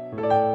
Pemirsa,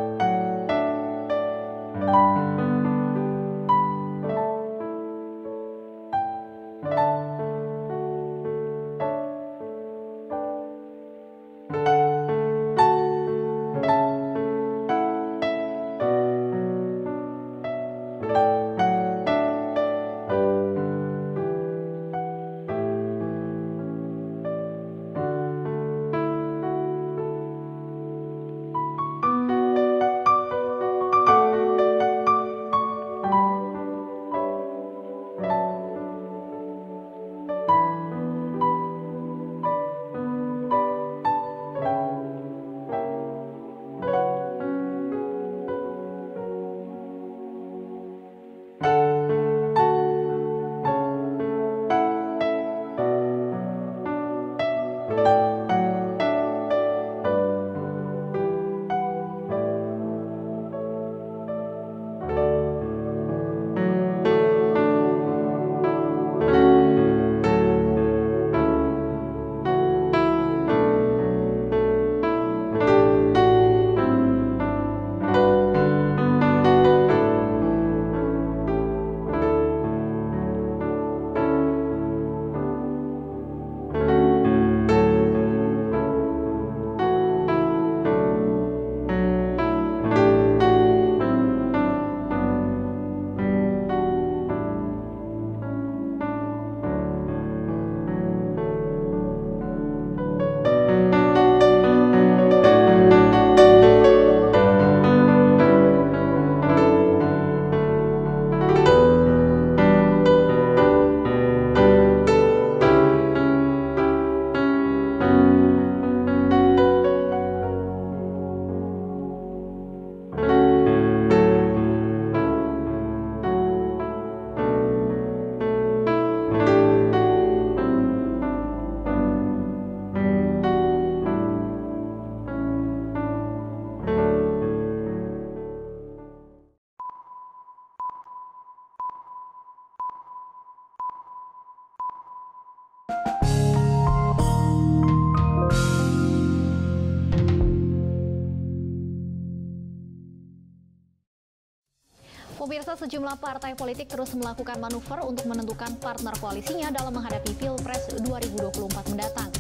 sejumlah partai politik terus melakukan manuver untuk menentukan partner koalisinya dalam menghadapi Pilpres 2024 mendatang.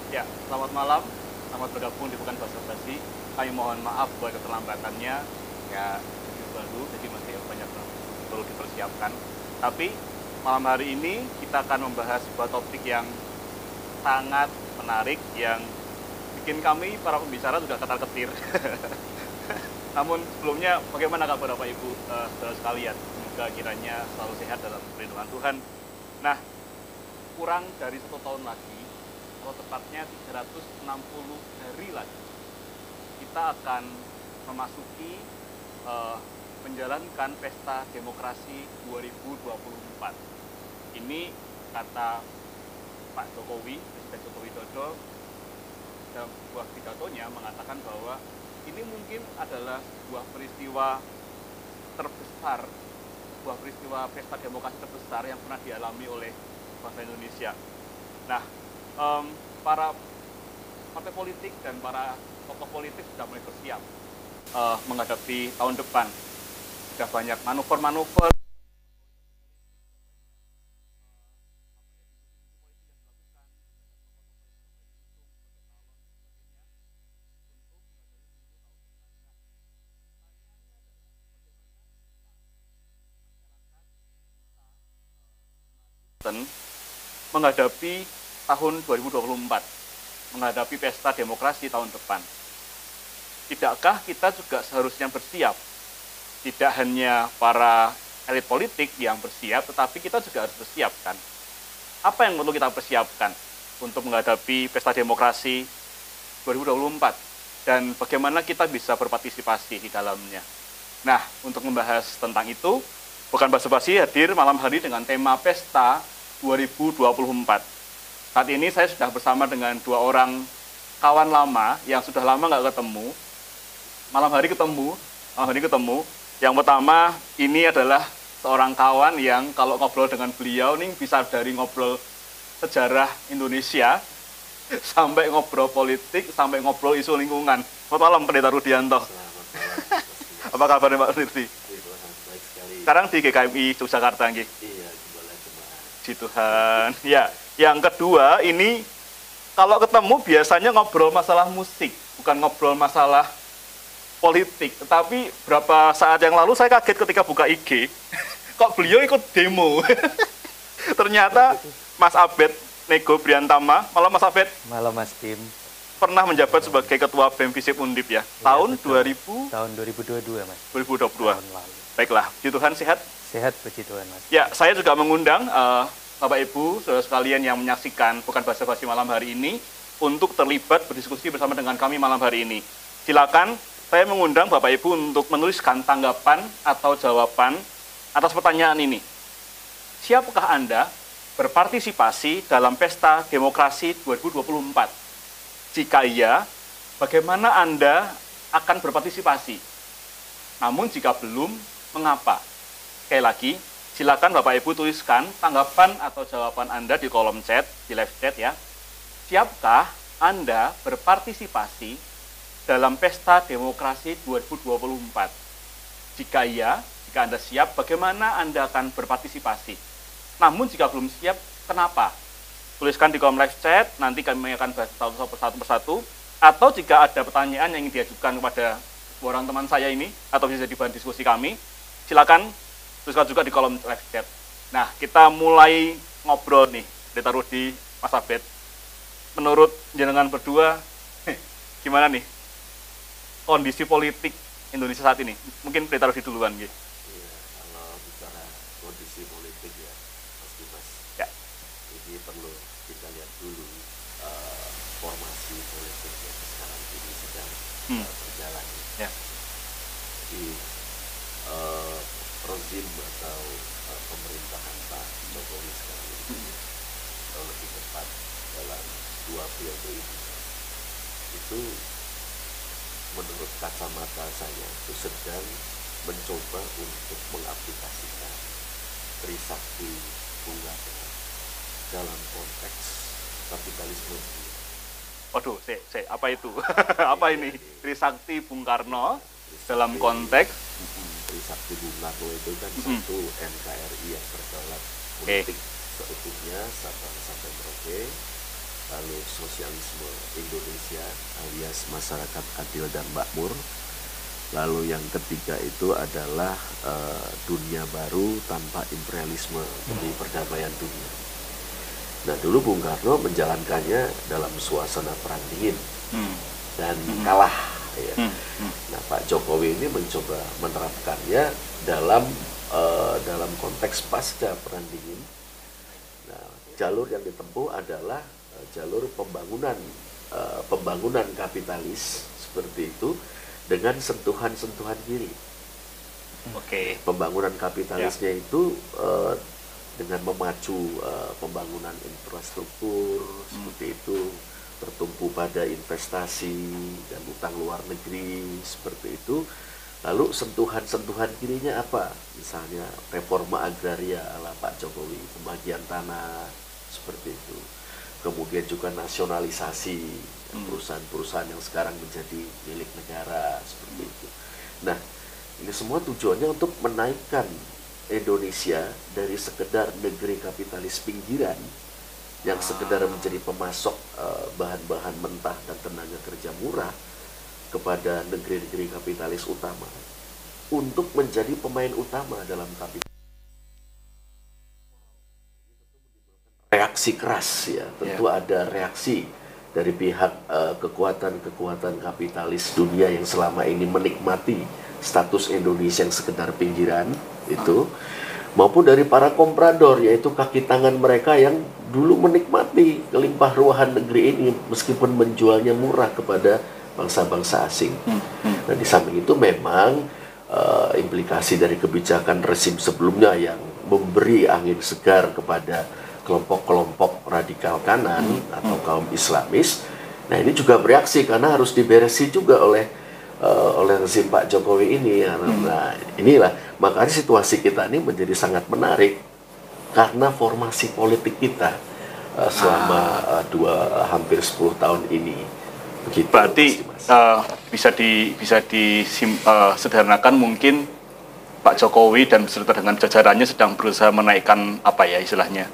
Ya, selamat malam, selamat bergabung di Bukan Basa-Basi. Kami mohon maaf buat keterlambatannya, ya baru, jadi masih banyak perlu dipersiapkan. Tapi malam hari ini kita akan membahas sebuah topik yang sangat menarik, yang bikin kami para pembicara sudah ketar-ketir. Namun sebelumnya, bagaimana kabar Bapak Ibu saudara sekalian? Semoga kiranya selalu sehat dalam perlindungan Tuhan. Nah, kurang dari 1 tahun lagi, atau tepatnya 360 hari lagi, kita akan memasuki menjalankan Pesta Demokrasi 2024. Ini kata Pak Jokowi, Presiden Joko Widodo, dalam sebuah pidatonya mengatakan bahwa ini mungkin adalah sebuah peristiwa terbesar, sebuah peristiwa Pesta Demokrasi terbesar yang pernah dialami oleh bangsa Indonesia. Nah, para partai politik dan para tokoh politik sudah mulai bersiap menghadapi tahun depan. Sudah banyak manuver-manuver menghadapi tahun 2024, menghadapi Pesta Demokrasi tahun depan. Tidakkah kita juga seharusnya bersiap? Tidak hanya para elit politik yang bersiap, tetapi kita juga harus bersiap, kan? Apa yang perlu kita persiapkan untuk menghadapi Pesta Demokrasi 2024? dan bagaimana kita bisa berpartisipasi di dalamnya. Nah, untuk membahas tentang itu, Bukan Basa-Basi hadir malam hari dengan tema Pesta 2024. Saat ini saya sudah bersama dengan dua orang kawan lama yang sudah lama nggak ketemu. Malam hari ketemu. Yang pertama ini adalah seorang kawan yang kalau ngobrol dengan beliau nih bisa dari ngobrol sejarah Indonesia sampai ngobrol politik, sampai ngobrol isu lingkungan. Selamat malam, Pendeta Rudianto. Apa kabarnya Pak Nirti? Sekarang di GKMI Yogyakarta nggih. Iya, jemaat. Puji Tuhan. Ya, yang kedua ini kalau ketemu biasanya ngobrol masalah musik, bukan ngobrol masalah politik. Tetapi berapa saat yang lalu saya kaget ketika buka IG, kok beliau ikut demo. Ternyata Mas Abed Nego Briantama, malam Mas Abed. Malam Mas Tim. Pernah menjabat sebagai Ketua BEM Visip Undip ya, tahun 2000? Tahun 2022 Mas. 2022. Tahun lalu. Baiklah, puji Tuhan sehat? Sehat puji Tuhan Mas. Ya, saya juga mengundang Bapak Ibu, saudara sekalian yang menyaksikan Bukan Basa-Basi malam hari ini untuk terlibat berdiskusi bersama dengan kami malam hari ini. Silakan, saya mengundang Bapak Ibu untuk menuliskan tanggapan atau jawaban atas pertanyaan ini. Siapkah Anda berpartisipasi dalam Pesta Demokrasi 2024? Jika iya, bagaimana Anda akan berpartisipasi? Namun jika belum, mengapa? Sekali lagi, silakan Bapak Ibu tuliskan tanggapan atau jawaban Anda di kolom chat, di live chat ya. Siapkah Anda berpartisipasi dalam Pesta Demokrasi 2024? Jika iya, jika Anda siap, bagaimana Anda akan berpartisipasi? Namun jika belum siap, kenapa? Tuliskan di kolom live chat, nanti kami akan bahas satu persatu. Atau jika ada pertanyaan yang ingin diajukan kepada orang teman saya ini, atau bisa jadi bahan diskusi kami, silakan tuliskan juga di kolom live chat. Nah, kita mulai ngobrol nih, ditaruh di Mas Abed. Menurut jenengan berdua, gimana nih kondisi politik Indonesia saat ini? Mungkin ditaruh di duluan gitu. Iya, kalau bicara kondisi politik ya, Mas Dimas. Ya. Ini perlu kita lihat dulu formasi politik yang sekarang ini sedang berjalan. Ya. Jadi rezim atau pemerintahan Pak Jokowi sekarang ini atau lebih tepat dalam 2 periode ini itu menurut kacamata saya itu sedang mencoba untuk mengaplikasikan Trisakti Bung Karno dalam konteks kapitalisme. Waduh, apa itu? Apa ini? Trisakti Bung Karno dalam konteks Trisakti Bung Karno itu kan satu NKRI yang berdaulat politik seutuhnya Sabang sampai Merauke, lalu sosialisme Indonesia alias masyarakat adil dan makmur, lalu yang ketiga itu adalah dunia baru tanpa imperialisme, jadi perdamaian dunia. Nah dulu Bung Karno menjalankannya dalam suasana perang dingin dan kalah ya. Nah Pak Jokowi ini mencoba menerapkannya dalam konteks pasca perang dingin. Nah jalur yang ditempuh adalah jalur pembangunan kapitalis seperti itu dengan sentuhan-sentuhan kiri. Oke. Pembangunan kapitalisnya itu dengan memacu pembangunan infrastruktur seperti itu, bertumpu pada investasi dan utang luar negeri seperti itu. Lalu sentuhan-sentuhan kirinya apa? Misalnya reforma agraria ala Pak Jokowi, pembagian tanah seperti itu. Kemudian juga nasionalisasi perusahaan-perusahaan yang sekarang menjadi milik negara seperti itu. Nah, ini semua tujuannya untuk menaikkan Indonesia dari sekedar negeri kapitalis pinggiran yang sekedar menjadi pemasok bahan-bahan mentah dan tenaga kerja murah kepada negeri-negeri kapitalis utama untuk menjadi pemain utama dalam kapitalis. Reaksi keras ya, tentu ada reaksi dari pihak kekuatan-kekuatan kapitalis dunia yang selama ini menikmati status Indonesia yang sekedar pinggiran itu, maupun dari para komprador, yaitu kaki tangan mereka yang dulu menikmati kelimpah ruahan negeri ini meskipun menjualnya murah kepada bangsa-bangsa asing. Nah, di samping itu memang implikasi dari kebijakan rezim sebelumnya yang memberi angin segar kepada kelompok-kelompok radikal kanan atau kaum Islamis. Nah, ini juga bereaksi karena harus diberesi juga oleh rezim Pak Jokowi ini. Nah, inilah makanya situasi kita ini menjadi sangat menarik karena formasi politik kita selama hampir 10 tahun ini. Begitu. Berarti bisa disederhanakan mungkin Pak Jokowi dan beserta dengan jajarannya sedang berusaha menaikkan apa ya istilahnya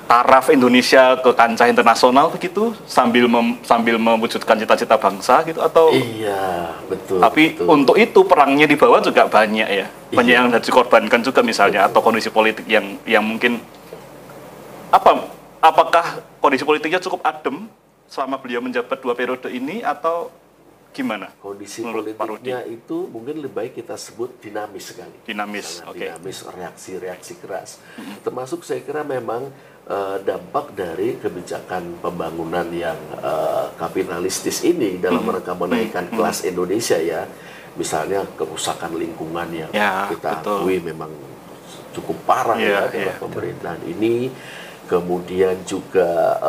taraf Indonesia ke kancah internasional begitu sambil mewujudkan cita-cita bangsa gitu atau iya betul. Tapi betul. untuk itu perangnya di bawah juga banyak ya, banyak yang harus dikorbankan juga misalnya atau kondisi politik yang mungkin apakah kondisi politiknya cukup adem selama beliau menjabat 2 periode ini atau gimana? Kondisi menurut politiknya itu mungkin lebih baik kita sebut dinamis sekali. Dinamis, oke. Dinamis, reaksi keras. Termasuk saya kira memang dampak dari kebijakan pembangunan yang kapitalistis ini dalam rangka menaikkan kelas Indonesia ya. Misalnya kerusakan lingkungan yang kita akui memang cukup parah dalam pemerintahan ini. Kemudian juga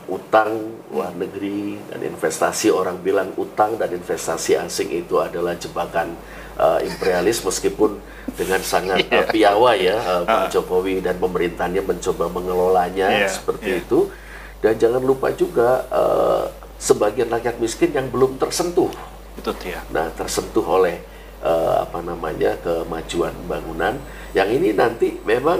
utang luar negeri dan investasi, orang bilang utang dan investasi asing itu adalah jebakan imperialis meskipun dengan sangat piawai Pak Jokowi dan pemerintahnya mencoba mengelolanya seperti itu. Dan jangan lupa juga sebagian rakyat miskin yang belum tersentuh. Itu dia. Nah, tersentuh oleh kemajuan pembangunan. Yang ini nanti memang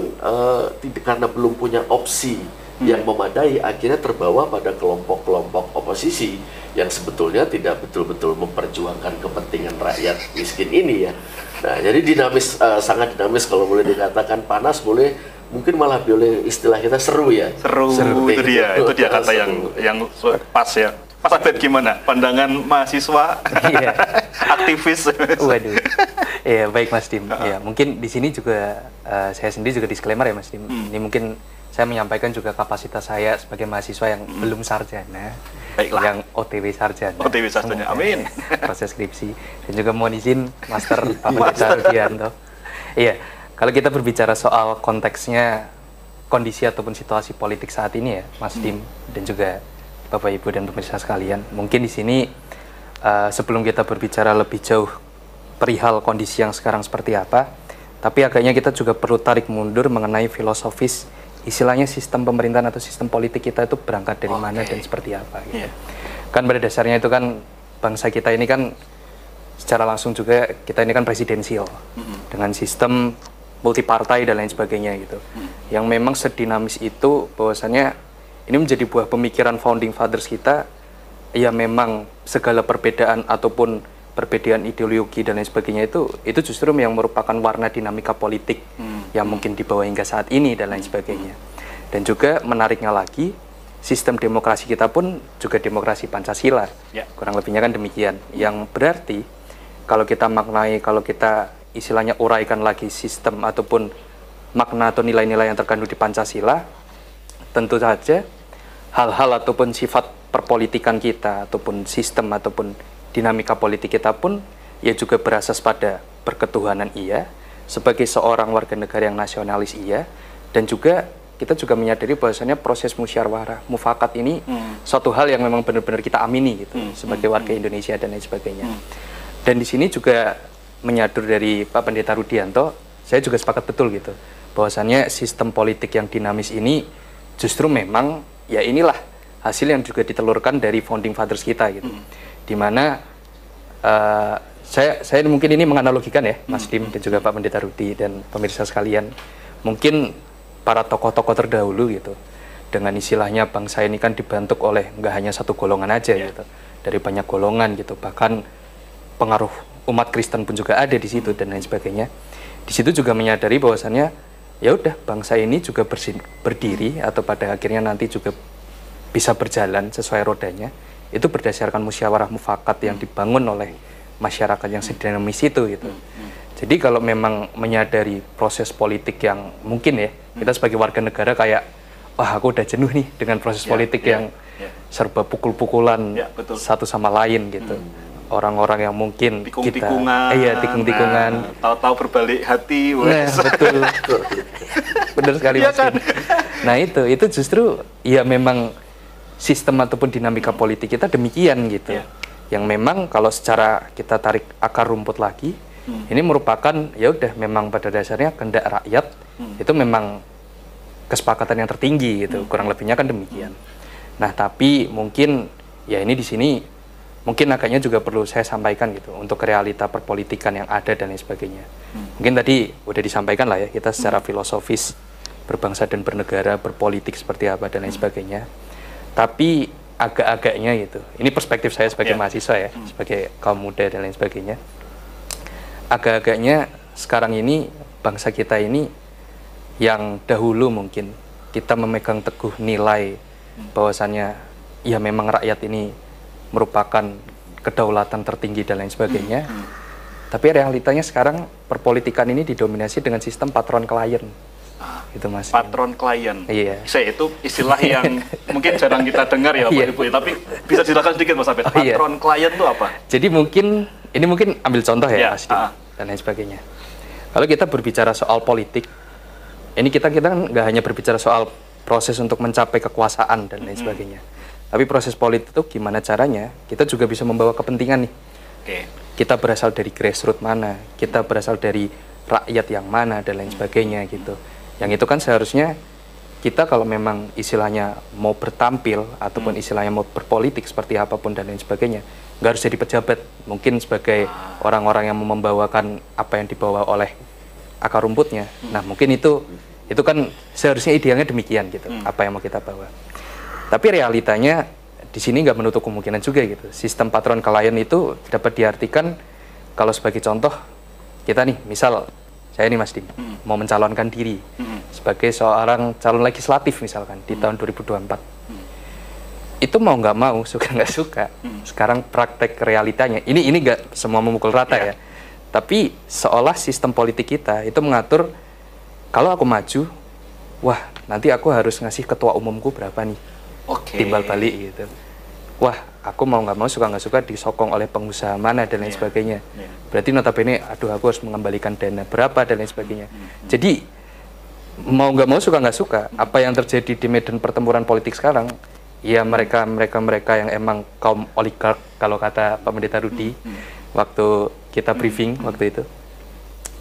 karena belum punya opsi yang memadai, akhirnya terbawa pada kelompok-kelompok oposisi yang sebetulnya tidak betul-betul memperjuangkan kepentingan rakyat miskin ini ya. Nah, jadi dinamis, sangat dinamis kalau boleh dikatakan, panas boleh, mungkin malah boleh istilah kita seru ya. Seru itu dia kata yang pas ya. Mas Abed gimana? Pandangan mahasiswa, aktivis. Waduh. Ya baik Mas Dim. Ya mungkin di sini juga saya sendiri juga disclaimer ya Mas Dim. Ini mungkin saya menyampaikan juga kapasitas saya sebagai mahasiswa yang belum sarjana, yang OTW sarjana. OTW sarjana. Amin. Proses skripsi dan juga mohon izin Master Pak Pendeta Rudianto. Iya. Kalau kita berbicara soal konteksnya kondisi ataupun situasi politik saat ini ya Mas Dim dan juga Bapak Ibu dan pemirsa sekalian, mungkin di sini sebelum kita berbicara lebih jauh perihal kondisi yang sekarang seperti apa, tapi agaknya kita juga perlu tarik mundur mengenai filosofis istilahnya sistem pemerintahan atau sistem politik kita itu berangkat dari mana dan seperti apa. Gitu. Kan pada dasarnya itu kan bangsa kita ini kan secara langsung juga kita ini kan presidensial dengan sistem multipartai dan lain sebagainya gitu, yang memang sedinamis itu bahwasannya ini menjadi buah pemikiran founding fathers kita, ya memang segala perbedaan ataupun perbedaan ideologi dan lain sebagainya itu justru yang merupakan warna dinamika politik yang mungkin dibawa hingga saat ini dan lain sebagainya. Dan juga menariknya lagi, sistem demokrasi kita pun juga demokrasi Pancasila, kurang lebihnya kan demikian. Yang berarti kalau kita maknai, kalau kita istilahnya uraikan lagi sistem ataupun makna atau nilai-nilai yang terkandung di Pancasila, tentu saja hal-hal ataupun sifat perpolitikan kita ataupun sistem ataupun dinamika politik kita pun ya juga berasas pada berketuhanan iya, sebagai seorang warga negara yang nasionalis iya, dan juga kita juga menyadari bahwasannya proses musyawarah mufakat ini suatu hal yang memang benar-benar kita amini gitu sebagai warga Indonesia dan lain sebagainya. Dan di sini juga menyadur dari Pak Pendeta Rudianto, saya juga sepakat betul gitu bahwasannya sistem politik yang dinamis ini justru memang ya inilah hasil yang juga ditelurkan dari founding fathers kita gitu. Dimana saya mungkin ini menganalogikan ya Mas Dim dan juga Pak Pendeta Rudi dan pemirsa sekalian, mungkin para tokoh-tokoh terdahulu gitu dengan istilahnya bangsa ini kan dibentuk oleh nggak hanya satu golongan aja gitu, dari banyak golongan gitu, bahkan pengaruh umat Kristen pun juga ada di situ dan lain sebagainya. Di situ juga menyadari bahwasannya ya udah bangsa ini juga berdiri atau pada akhirnya nanti juga bisa berjalan sesuai rodanya itu berdasarkan musyawarah mufakat yang dibangun oleh masyarakat yang sedinamis itu gitu. Jadi kalau memang menyadari proses politik yang mungkin ya kita sebagai warga negara kayak wah aku udah jenuh nih dengan proses politik yang serba pukul-pukulan satu sama lain gitu. Orang-orang yang mungkin tikung-tikungan, tikung-tikungan, tahu-tahu berbalik hati, betul, benar sekali Mas. Kan? Nah itu justru ya memang sistem ataupun dinamika politik kita demikian gitu, yang memang kalau secara kita tarik akar rumput lagi, ini merupakan ya udah memang pada dasarnya kehendak rakyat itu memang kesepakatan yang tertinggi gitu, kurang lebihnya kan demikian. Nah tapi mungkin ya ini di sini mungkin agaknya juga perlu saya sampaikan gitu untuk realita perpolitikan yang ada dan lain sebagainya. Mungkin tadi udah disampaikan lah ya kita secara filosofis berbangsa dan bernegara, berpolitik seperti apa dan lain sebagainya. Tapi agak-agaknya gitu, ini perspektif saya sebagai mahasiswa ya, sebagai kaum muda dan lain sebagainya. Agak-agaknya sekarang ini bangsa kita ini yang dahulu mungkin kita memegang teguh nilai bahwasannya ya memang rakyat ini merupakan kedaulatan tertinggi dan lain sebagainya. Tapi realitanya sekarang perpolitikan ini didominasi dengan sistem patron klien. Itu Mas. Patron klien. Iya. Saya itu istilah yang mungkin jarang kita dengar ya Bapak Ibu, tapi bisa jelaskan sedikit Mas Abed. Patron klien itu apa? Jadi mungkin ambil contoh ya Mas dan lain sebagainya. Kalau kita berbicara soal politik, ini kita kan nggak hanya berbicara soal proses untuk mencapai kekuasaan dan lain sebagainya. Tapi proses politik itu gimana caranya, kita juga bisa membawa kepentingan nih. Kita berasal dari grassroots mana, kita berasal dari rakyat yang mana, dan lain sebagainya gitu. Yang itu kan seharusnya kita kalau memang istilahnya mau bertampil, ataupun istilahnya mau berpolitik seperti apapun dan lain sebagainya, nggak harus jadi pejabat. Mungkin sebagai orang-orang yang mau membawakan apa yang dibawa oleh akar rumputnya. Nah mungkin itu kan seharusnya idealnya demikian gitu, apa yang mau kita bawa. Tapi realitanya di sini nggak menutup kemungkinan juga gitu. Sistem patron klien itu dapat diartikan kalau sebagai contoh kita nih, misal saya nih Mas Dim mau mencalonkan diri sebagai seorang calon legislatif misalkan di tahun 2024. Itu mau nggak mau, suka nggak suka. Sekarang praktek realitanya ini nggak semua memukul rata ya. Tapi seolah sistem politik kita itu mengatur kalau aku maju, wah nanti aku harus ngasih ketua umumku berapa nih. Timbal balik gitu. Wah, aku mau nggak mau, suka nggak suka disokong oleh pengusaha mana dan lain sebagainya. Berarti notabene, aduh aku harus mengembalikan dana berapa dan lain sebagainya. Jadi mau nggak mau, suka nggak suka, apa yang terjadi di medan pertempuran politik sekarang, ya mereka yang emang kaum oligark kalau kata Pak Pendeta Rudi waktu kita briefing waktu itu.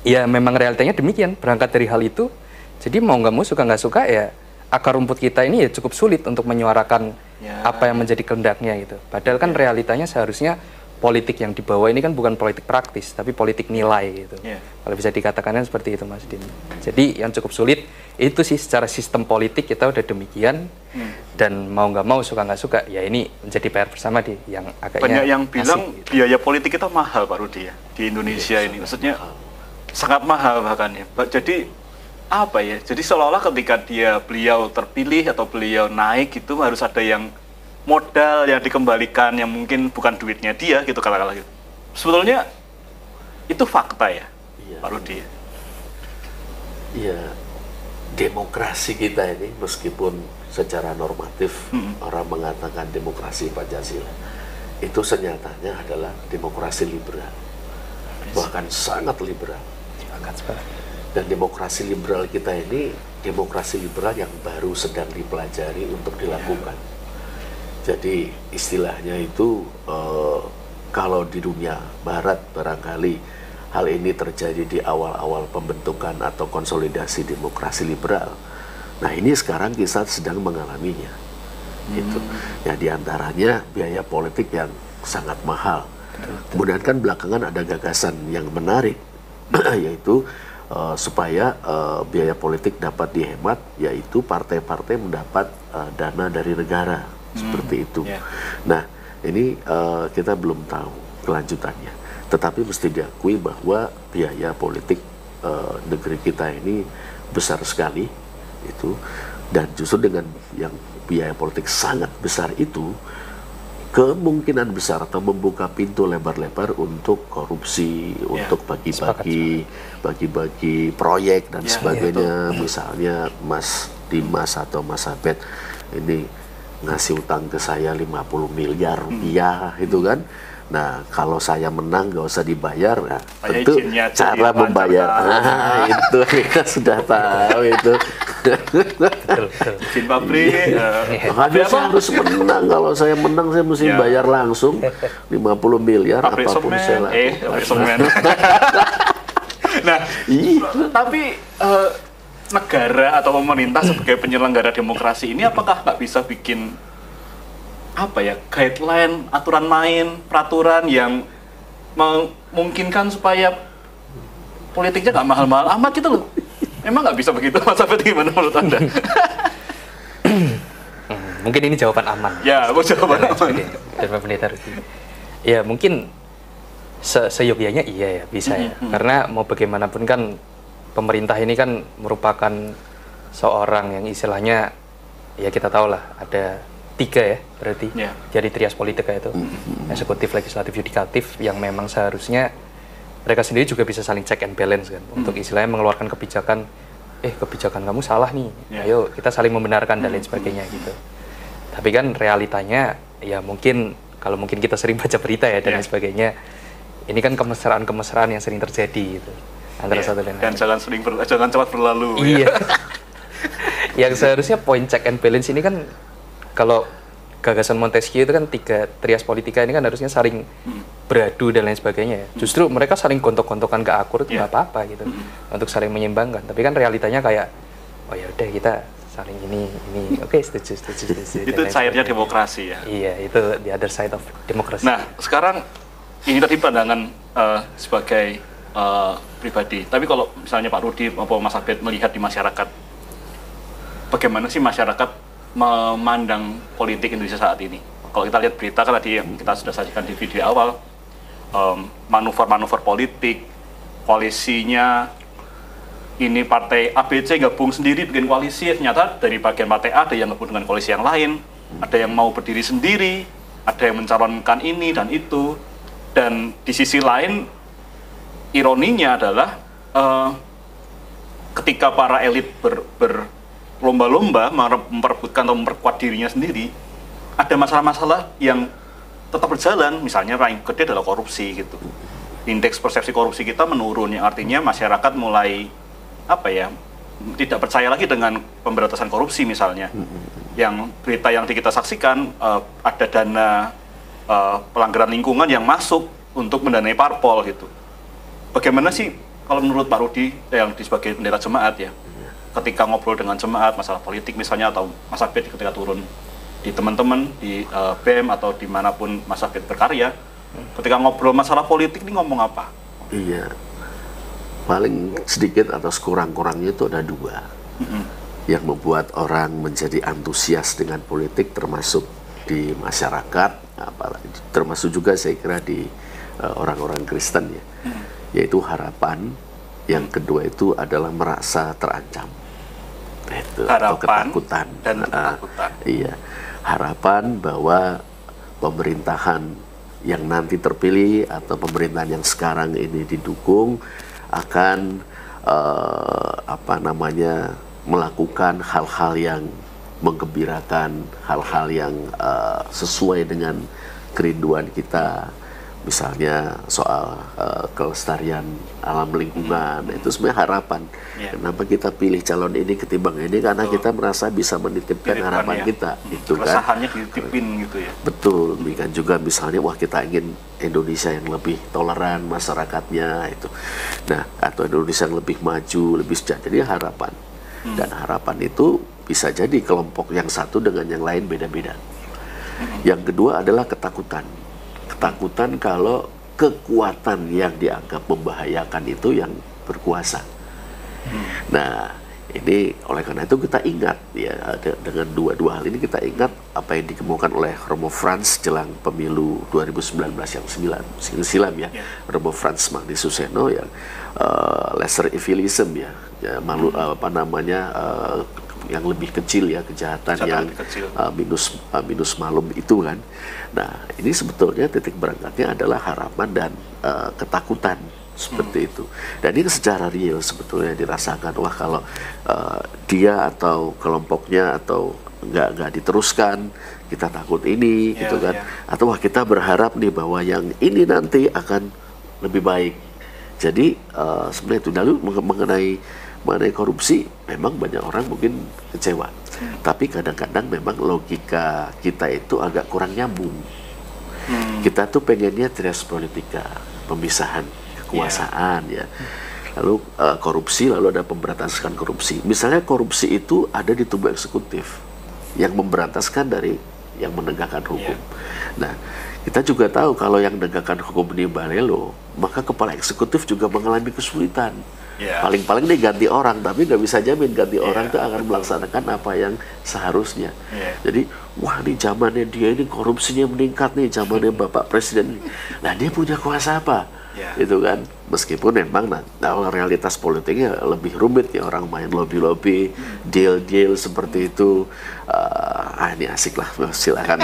Ya memang realitanya demikian, berangkat dari hal itu. Jadi mau nggak mau, suka nggak suka ya akar rumput kita ini ya cukup sulit untuk menyuarakan apa yang menjadi kehendaknya gitu. Padahal kan realitanya seharusnya politik yang dibawa ini kan bukan politik praktis, tapi politik nilai gitu. Kalau bisa dikatakan seperti itu Mas Dim. Jadi yang cukup sulit itu sih secara sistem politik kita udah demikian, dan mau nggak mau, suka nggak suka, ya ini menjadi PR bersama di yang agaknya. Banyak yang bilang biaya politik kita mahal Pak Rudi ya di Indonesia ini, maksudnya sangat mahal bahkan ya. Jadi apa ya? Jadi seolah-olah ketika beliau terpilih atau beliau naik itu harus ada yang modal yang dikembalikan yang mungkin bukan duitnya dia gitu kala-kala gitu. Sebetulnya itu fakta ya, Pak Rudi. Iya, demokrasi kita ini meskipun secara normatif orang mengatakan demokrasi Pancasila, itu senyatanya adalah demokrasi liberal, bahkan sangat liberal. Dan demokrasi liberal kita ini demokrasi liberal yang baru sedang dipelajari untuk dilakukan. Jadi istilahnya itu kalau di dunia barat barangkali hal ini terjadi di awal-awal pembentukan atau konsolidasi demokrasi liberal. Nah ini sekarang kita sedang mengalaminya. Itu ya, diantaranya biaya politik yang sangat mahal. Kemudian kan belakangan ada gagasan yang menarik yaitu supaya biaya politik dapat dihemat, yaitu partai-partai mendapat dana dari negara, seperti itu. Nah, ini kita belum tahu kelanjutannya, tetapi mesti diakui bahwa biaya politik negeri kita ini besar sekali, itu, dan justru dengan yang biaya politik sangat besar itu, kemungkinan besar atau membuka pintu lebar-lebar untuk korupsi, untuk bagi-bagi proyek dan sebagainya. Misalnya Mas Dimas atau Mas Abed ini ngasih utang ke saya 50 miliar rupiah itu kan. Nah, kalau saya menang nggak usah dibayar. Nah, tentu cara membayar. Nah, itu kita sudah tahu itu. Izin pabrik. Saya harus menang. Kalau saya menang, saya mesti bayar langsung 50 miliar. Pabrik apapun saya lakukan. pabrik semen. Nah, tapi negara atau pemerintah sebagai penyelenggara demokrasi ini apakah nggak bisa bikin apa ya, guideline, aturan main, peraturan yang memungkinkan supaya politiknya nggak mahal-mahal amat gitu loh? Emang nggak bisa begitu, Mas Afid, gimana menurut Anda? Mungkin ini jawaban aman. Ya, jawaban aman. Dan Pendeta Rudi. Ya, mungkin seyogyanya iya ya, bisa ya. Karena mau bagaimanapun kan pemerintah ini kan merupakan seorang yang istilahnya, ya kita tahu lah, ada 3 ya berarti. Jadi trias politika itu, eksekutif, legislatif, yudikatif, yang memang seharusnya mereka sendiri juga bisa saling check and balance kan, untuk istilahnya mengeluarkan kebijakan, kebijakan kamu salah nih, ayo kita saling membenarkan dan lain sebagainya gitu. Tapi kan realitanya ya mungkin kalau mungkin kita sering baca berita ya dan lain sebagainya, ini kan kemesraan-kemesraan yang sering terjadi gitu antara satu dan lain. Dan jangan cepat berlalu. Iya. Yang seharusnya poin check and balance ini kan, kalau gagasan Montesquieu itu kan 3 trias politika ini kan harusnya saling beradu dan lain sebagainya ya. Justru mereka saling gontok-gontokan ke akur itu nggak apa-apa gitu, untuk saling menyeimbangkan. Tapi kan realitanya kayak, oh ya udah kita saling ini, oke, setuju. Itu cairnya demokrasi ya. Iya, itu the other side of demokrasi. Nah, sekarang ini tadi pandangan sebagai pribadi. Tapi kalau misalnya Pak Rudi atau Mas Abed melihat di masyarakat, bagaimana sih masyarakat memandang politik Indonesia saat ini? Kalau kita lihat berita kan tadi yang kita sudah sajikan di video awal, manuver-manuver politik, koalisinya, ini partai ABC gabung sendiri bikin koalisi, ternyata dari bagian partai A ada yang gabung dengan koalisi yang lain, ada yang mau berdiri sendiri, ada yang mencalonkan ini dan itu. Dan di sisi lain, ironinya adalah ketika para elit berlomba-lomba memperebutkan atau memperkuat dirinya sendiri, ada masalah-masalah yang tetap berjalan. Misalnya paling gede adalah korupsi gitu. Indeks persepsi korupsi kita menurun, yang artinya masyarakat mulai tidak percaya lagi dengan pemberantasan korupsi misalnya. Yang berita yang kita saksikan, ada dana pelanggaran lingkungan yang masuk untuk mendanai parpol gitu. Bagaimana sih kalau menurut Pak Rudi yang sebagai pendeta jemaat ya, ketika ngobrol dengan jemaat masalah politik misalnya, atau Mas Abed ketika turun di teman-teman di BEM atau dimanapun Mas Abed berkarya, ketika ngobrol masalah politik ini ngomong apa? Iya, paling sedikit atau sekurang-kurangnya itu ada 2 yang membuat orang menjadi antusias dengan politik, termasuk di masyarakat, termasuk juga saya kira di orang-orang Kristen ya, yaitu harapan. Yang kedua itu adalah merasa terancam. Itu, harapan atau ketakutan. Dan ketakutan. Iya, harapan bahwa pemerintahan yang nanti terpilih atau pemerintahan yang sekarang ini didukung akan melakukan hal-hal yang menggembirakan, hal-hal yang sesuai dengan kerinduan kita. Misalnya soal kelestarian alam lingkungan, itu sebenarnya harapan. Kenapa kita pilih calon ini ketimbang ini? Karena kita merasa bisa menitipkan harapan kita. Itu kan. Keresahannya dititipin gitu ya. Betul. Demikian juga misalnya, wah kita ingin Indonesia yang lebih toleran masyarakatnya itu. Nah, atau Indonesia yang lebih maju, lebih sejahtera. Jadi harapan. Dan harapan itu bisa jadi kelompok yang satu dengan yang lain beda-beda. Yang kedua adalah ketakutan. Ketakutan kalau kekuatan yang dianggap membahayakan itu yang berkuasa. Nah, ini oleh karena itu kita ingat ya, dengan dua hal ini kita ingat apa yang dikemukakan oleh Romo Franz jelang pemilu 2019 yang silam ya. Romo Franz Magnisuseno yang lesser evilism ya, yang lebih kecil ya, kejahatan yang minus malum itu kan. Nah, ini sebetulnya titik berangkatnya adalah harapan dan ketakutan seperti itu. Dan ini secara real sebetulnya dirasakan, wah kalau dia atau kelompoknya atau nggak diteruskan, kita takut ini gitu kan, atau wah kita berharap nih bahwa yang ini nanti akan lebih baik. Jadi sebenarnya itu lalu mengenai korupsi, memang banyak orang mungkin kecewa, tapi kadang-kadang memang logika kita itu agak kurang nyambung. Kita tuh pengennya tres politika, pemisahan kekuasaan ya. Lalu korupsi, lalu ada pemberantasan korupsi. Misalnya korupsi itu ada di tubuh eksekutif yang memberantaskan dari yang menegakkan hukum. Nah, kita juga tahu kalau yang menegakkan hukum ini Balelo, maka kepala eksekutif juga mengalami kesulitan. Paling-paling dia ganti orang, tapi nggak bisa jamin ganti orang itu akan melaksanakan apa yang seharusnya. Jadi, wah ini zamannya dia ini korupsinya meningkat nih, zamannya Bapak Presiden. Nah, dia punya kuasa apa? Itu kan, meskipun memang realitas politiknya lebih rumit ya, orang main lobby-lobby, deal-deal seperti itu. Ini asik lah, silakan.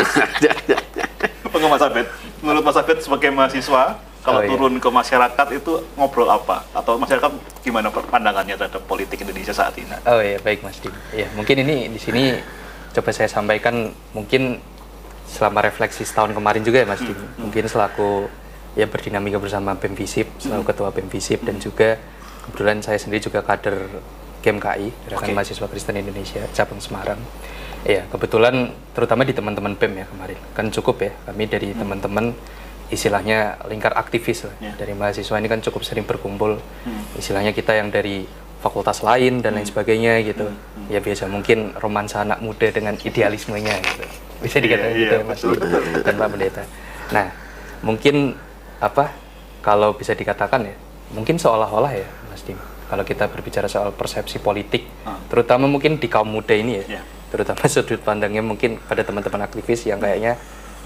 Mas Abed, menurut Mas Abed sebagai mahasiswa, kalau turun ke masyarakat itu ngobrol apa? Atau masyarakat gimana pandangannya terhadap politik Indonesia saat ini? Oh iya, baik Mas Dim. Ya, mungkin ini di sini coba saya sampaikan mungkin selama refleksi setahun kemarin juga ya Mas Dim. Mungkin selaku ya berdinamika bersama BEM Visip, selaku ketua BEM Visip, dan juga kebetulan saya sendiri juga kader GMKI, Gerakan Mahasiswa Kristen Indonesia, cabang Semarang. Ya, kebetulan terutama di teman-teman BEM ya kemarin. Kan cukup ya, kami dari teman-teman istilahnya lingkar aktivis lah. Dari mahasiswa ini kan cukup sering berkumpul. Istilahnya kita yang dari fakultas lain dan lain sebagainya gitu. Ya biasa mungkin romansa anak muda dengan idealismenya gitu. Bisa dikatakan gitu ya Mas dan Pak Pendeta. Nah, mungkin kalau bisa dikatakan ya, mungkin seolah-olah ya Mas Dim, kalau kita berbicara soal persepsi politik, terutama mungkin di kaum muda ini ya, terutama sudut pandangnya mungkin pada teman-teman aktivis yang kayaknya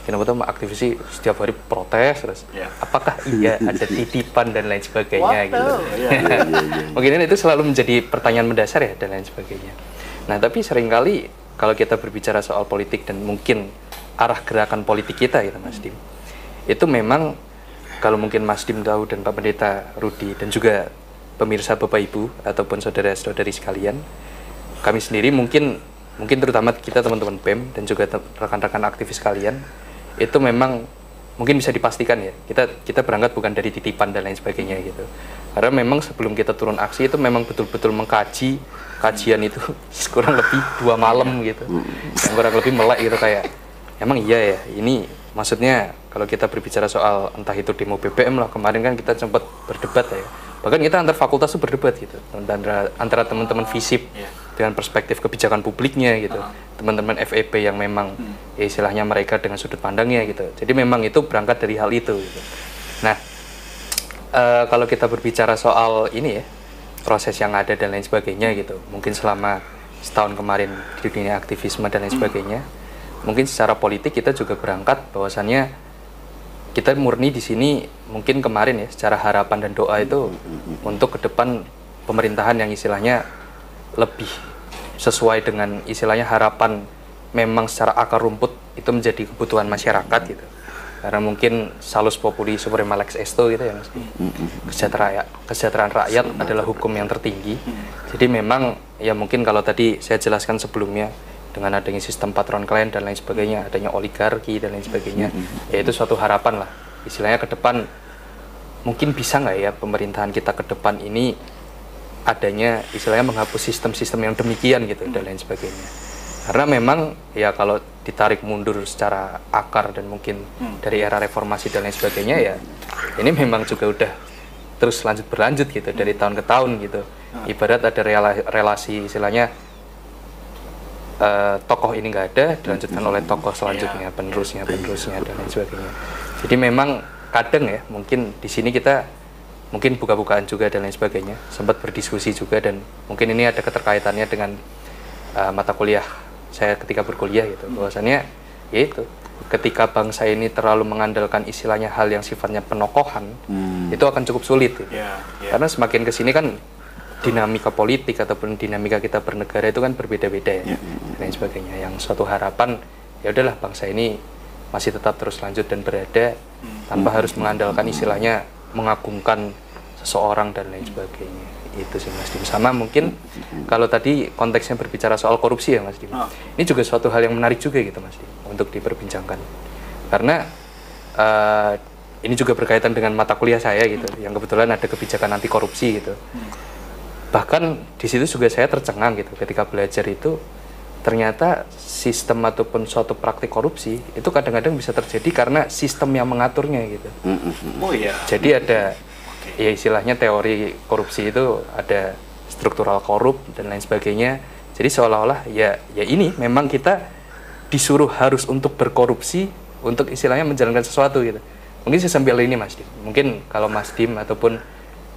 kenapa tuh aktivis setiap hari protes terus, apakah iya ada titipan dan lain sebagainya gitu. Mungkin itu selalu menjadi pertanyaan mendasar ya dan lain sebagainya. Nah, tapi seringkali kalau kita berbicara soal politik dan mungkin arah gerakan politik kita gitu Mas Dim, itu memang kalau mungkin Mas Dim tahu dan Pak Pendeta Rudi dan juga pemirsa Bapak Ibu ataupun saudara-saudari sekalian, kami sendiri mungkin terutama kita teman-teman BEM dan juga rekan-rekan aktivis sekalian, itu memang mungkin bisa dipastikan ya, kita berangkat bukan dari titipan dan lain sebagainya gitu. Karena memang sebelum kita turun aksi itu memang betul-betul mengkaji, kajian itu kurang lebih 2 malam gitu, yang kurang lebih melek gitu, kayak emang iya ya, ini maksudnya kalau kita berbicara soal entah itu demo BBM lah, kemarin kan kita sempat berdebat ya, bahkan kita antar fakultas tuh berdebat gitu, antara teman-teman Visip dengan perspektif kebijakan publiknya gitu, teman-teman FEP yang memang ya istilahnya mereka dengan sudut pandangnya gitu. Jadi memang itu berangkat dari hal itu gitu. Nah, kalau kita berbicara soal ini ya, proses yang ada dan lain sebagainya gitu, mungkin selama setahun kemarin di dunia aktivisme dan lain sebagainya, mungkin secara politik kita juga berangkat bahwasannya kita murni di sini mungkin kemarin ya, secara harapan dan doa itu untuk ke depan pemerintahan yang istilahnya lebih sesuai dengan istilahnya harapan memang secara akar rumput itu menjadi kebutuhan masyarakat gitu. Karena mungkin salus populi suprema lex esto gitu ya Mas. Kesejahteraan rakyat adalah hukum yang tertinggi. Jadi memang ya mungkin kalau tadi saya jelaskan sebelumnya dengan adanya sistem patron klien dan lain sebagainya, adanya oligarki dan lain sebagainya, ya itu suatu harapan lah. Istilahnya ke depan mungkin bisa nggak ya pemerintahan kita ke depan ini adanya istilahnya menghapus sistem-sistem yang demikian gitu dan lain sebagainya. Karena memang ya kalau ditarik mundur secara akar dan mungkin dari era reformasi dan lain sebagainya ya ini memang juga udah terus berlanjut gitu dari tahun ke tahun gitu. Ibarat ada relasi istilahnya tokoh ini nggak ada dilanjutkan oleh tokoh selanjutnya, penerusnya dan lain sebagainya. Jadi memang kadang ya mungkin di sini kita mungkin buka-bukaan juga dan lain sebagainya, sempat berdiskusi juga, dan mungkin ini ada keterkaitannya dengan mata kuliah saya ketika berkuliah gitu, bahwasannya yaitu ketika bangsa ini terlalu mengandalkan istilahnya hal yang sifatnya penokohan, itu akan cukup sulit gitu. Karena semakin kesini kan dinamika politik ataupun dinamika kita bernegara itu kan berbeda-beda ya, dan lain sebagainya, yang suatu harapan ya udahlah bangsa ini masih tetap terus lanjut dan berada tanpa harus mengandalkan istilahnya mengagungkan seseorang dan lain sebagainya. Itu sih Mas Dim. Sama mungkin kalau tadi konteksnya berbicara soal korupsi ya Mas Dim. Ini juga suatu hal yang menarik juga gitu Mas Dim untuk diperbincangkan. Karena ini juga berkaitan dengan mata kuliah saya gitu, yang kebetulan ada kebijakan anti korupsi gitu. Bahkan di situ juga saya tercengang gitu ketika belajar itu, ternyata sistem ataupun suatu praktik korupsi itu kadang-kadang bisa terjadi karena sistem yang mengaturnya gitu. Oh iya. Jadi ada ya istilahnya teori korupsi itu ada struktural korup dan lain sebagainya. Jadi seolah-olah ya ini memang kita disuruh harus untuk berkorupsi untuk istilahnya menjalankan sesuatu gitu. Mungkin saya sambil ini Mas Dim. Mungkin kalau Mas Dim ataupun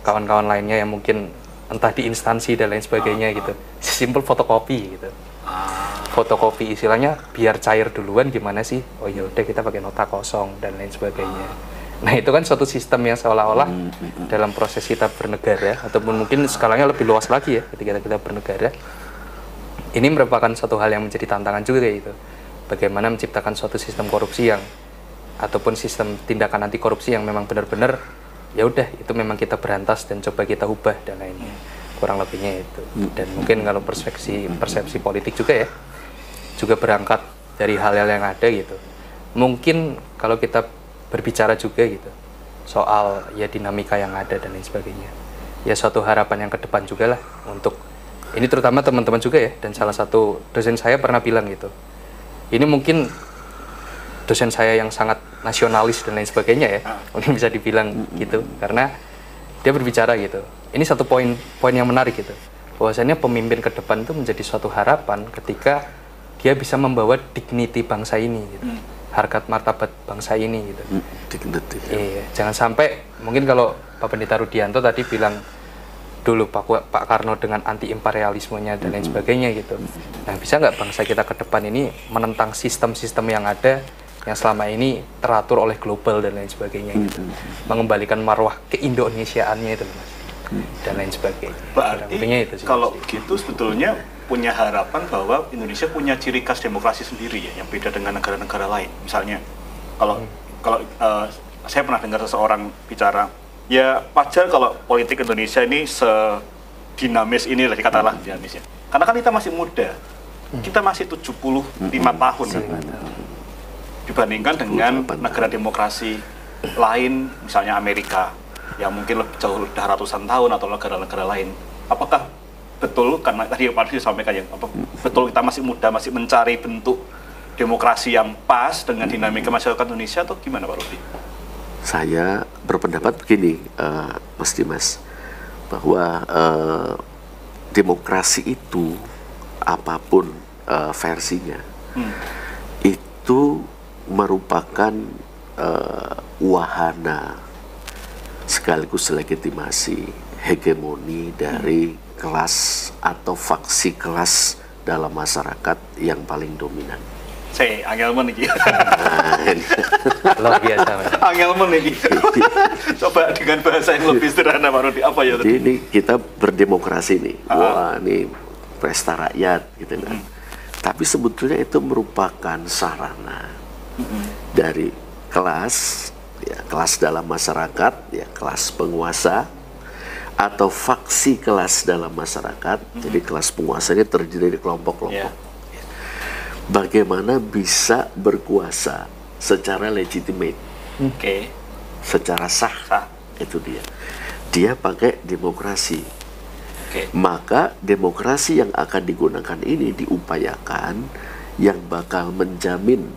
kawan-kawan lainnya yang mungkin entah di instansi dan lain sebagainya gitu. Simple fotokopi gitu. Fotokopi istilahnya biar cair duluan gimana sih? Oh ya udah kita pakai nota kosong dan lain sebagainya. Nah itu kan suatu sistem yang seolah-olah dalam proses kita bernegara ataupun mungkin skalanya lebih luas lagi ya ketika kita bernegara. Ini merupakan suatu hal yang menjadi tantangan juga kayak gitu. Bagaimana menciptakan suatu sistem korupsi yang ataupun sistem tindakan anti korupsi yang memang benar-benar ya udah itu memang kita berantas dan coba kita ubah dan lainnya. Kurang lebihnya itu. Dan mungkin kalau persepsi politik juga ya juga berangkat dari hal-hal yang ada gitu. Mungkin kalau kita berbicara juga gitu soal ya dinamika yang ada dan lain sebagainya. Ya suatu harapan yang ke depan juga lah untuk ini terutama teman-teman juga ya, dan salah satu dosen saya pernah bilang gitu. Ini mungkin dosen saya yang sangat nasionalis dan lain sebagainya ya, mungkin bisa dibilang gitu, karena dia berbicara gitu. Ini satu poin yang menarik gitu, bahwasannya pemimpin ke depan itu menjadi suatu harapan ketika dia bisa membawa dignity bangsa ini gitu, harkat martabat bangsa ini gitu. Dignity. Iya, jangan sampai mungkin kalau Pak Pendeta Rudianto tadi bilang dulu Pak Karno dengan anti imperialismenya dan lain sebagainya gitu. Nah bisa nggak bangsa kita ke depan ini menentang sistem-sistem yang ada yang selama ini teratur oleh global dan lain sebagainya gitu, mengembalikan marwah keindonesiaannya itu Mas dan lain sebagainya. Berarti itu sih, kalau gitu sebetulnya punya harapan bahwa Indonesia punya ciri khas demokrasi sendiri ya yang beda dengan negara-negara lain. Misalnya kalau saya pernah dengar seseorang bicara, ya wajar kalau politik Indonesia ini sedinamis ini lah dikatakanlah dinamis ya. Karena kan kita masih muda. Kita masih 75 tahun dibandingkan dengan negara demokrasi lain, misalnya Amerika yang mungkin lebih jauh udah ratusan tahun atau negara-negara lain. Apakah betul karena tadi Pak Rudi sampaikan ya, betul kita masih muda, masih mencari bentuk demokrasi yang pas dengan dinamika masyarakat Indonesia atau gimana Pak Rudi? Saya berpendapat begini, Mas Dimas, bahwa demokrasi itu apapun versinya itu merupakan wahana sekaligus legitimasi hegemoni dari kelas atau faksi kelas dalam masyarakat yang paling dominan. Saya Angelman nih. Luar biasa. Angelman nih. Coba dengan bahasa yang lebih sederhana Pak Rudi, apa ya tadi? Ini kita berdemokrasi nih. Wah, ini pesta rakyat gitu kan. Tapi sebetulnya itu merupakan sarana dari kelas, ya, kelas dalam masyarakat, ya, kelas penguasa atau faksi kelas dalam masyarakat. Jadi kelas penguasa ini terdiri dari kelompok-kelompok. Bagaimana bisa berkuasa secara legitimate, secara sah, itu dia pakai demokrasi. Maka demokrasi yang akan digunakan ini diupayakan yang bakal menjamin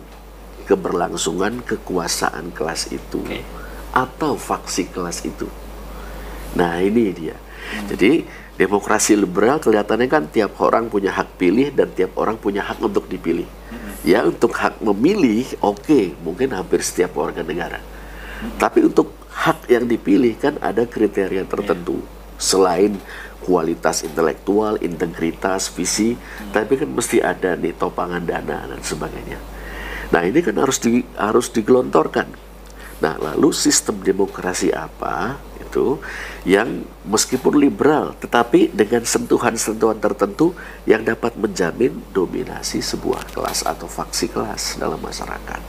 keberlangsungan kekuasaan kelas itu atau faksi kelas itu. Nah ini dia. Jadi demokrasi liberal kelihatannya kan tiap orang punya hak pilih dan tiap orang punya hak untuk dipilih. Ya untuk hak memilih, oke, mungkin hampir setiap warga negara. Tapi untuk hak yang dipilih kan ada kriteria tertentu. Selain kualitas intelektual, integritas, visi, tapi kan mesti ada nih topangan dana dan sebagainya. Nah ini kan harus digelontorkan. Nah lalu sistem demokrasi apa itu yang meskipun liberal tetapi dengan sentuhan-sentuhan tertentu yang dapat menjamin dominasi sebuah kelas atau faksi kelas dalam masyarakat.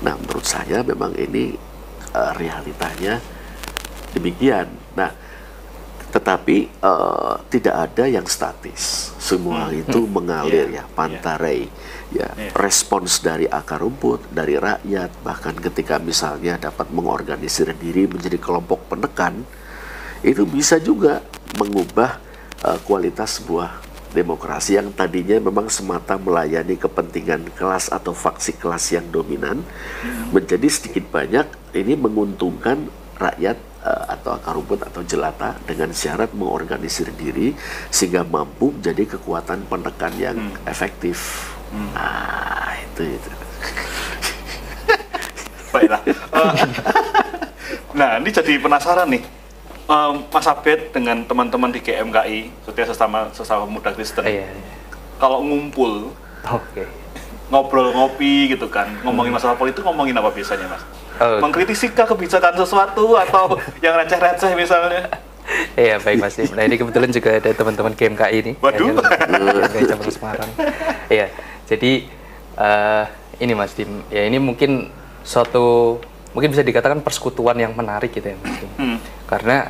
Nah menurut saya memang ini realitanya demikian. Nah Tetapi tidak ada yang statis, semua itu mengalir ya, pantarei ya, respons dari akar rumput, dari rakyat, bahkan ketika misalnya dapat mengorganisir diri menjadi kelompok penekan, itu bisa juga mengubah kualitas sebuah demokrasi yang tadinya memang semata melayani kepentingan kelas atau faksi kelas yang dominan, menjadi sedikit banyak ini menguntungkan rakyat atau akar rumput atau jelata dengan syarat mengorganisir diri sehingga mampu menjadi kekuatan penekan yang efektif. Nah, itu. Baiklah. Nah, ini jadi penasaran nih. Mas Abed dengan teman-teman di GMKI, sesama pemuda Kristen, kalau ngumpul, ngobrol ngopi gitu kan, ngomongin masalah politik, ngomongin apa biasanya, Mas? Mengkritisi kebijakan sesuatu atau yang receh-receh misalnya? Iya, baik Mas Dim. Nah, ini kebetulan juga ada teman-teman GMKI ini. Waduh. GMKI Cabang Semarang. Iya, jadi ini Mas Dim, ya ini mungkin mungkin bisa dikatakan persekutuan yang menarik gitu ya Mas Dim. Karena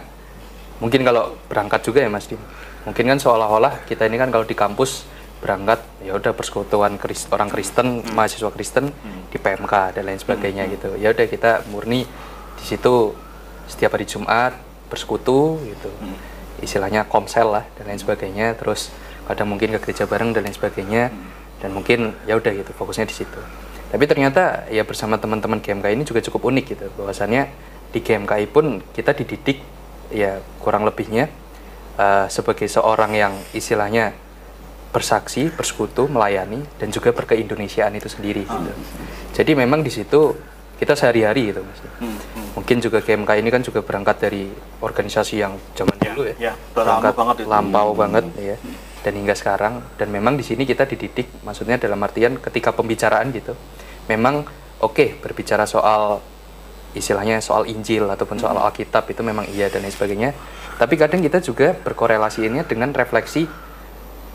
mungkin kalau berangkat juga ya Mas Dim, mungkin kan seolah-olah kita ini kan kalau di kampus berangkat ya udah persekutuan orang Kristen, mahasiswa Kristen di PMK dan lain sebagainya gitu. Ya udah kita murni di situ setiap hari Jumat bersekutu gitu. Istilahnya komsel lah dan lain sebagainya, terus kadang mungkin ke gereja bareng dan lain sebagainya, dan mungkin ya udah gitu fokusnya di situ. Tapi ternyata ya bersama teman-teman GMKI ini juga cukup unik gitu, bahwasannya di GMKI pun kita dididik ya kurang lebihnya sebagai seorang yang istilahnya bersaksi, bersekutu, melayani, dan juga berkeindonesiaan itu sendiri gitu. Jadi memang di situ kita sehari-hari gitu Mas. Mungkin juga GMK ini kan juga berangkat dari organisasi yang zaman dulu ya, berangkat lampau banget ya, dan hingga sekarang. Dan memang di sini kita dididik, maksudnya dalam artian ketika pembicaraan gitu, memang berbicara soal istilahnya soal Injil ataupun soal Alkitab itu memang iya dan lain sebagainya. Tapi kadang kita juga berkorelasinya dengan refleksi,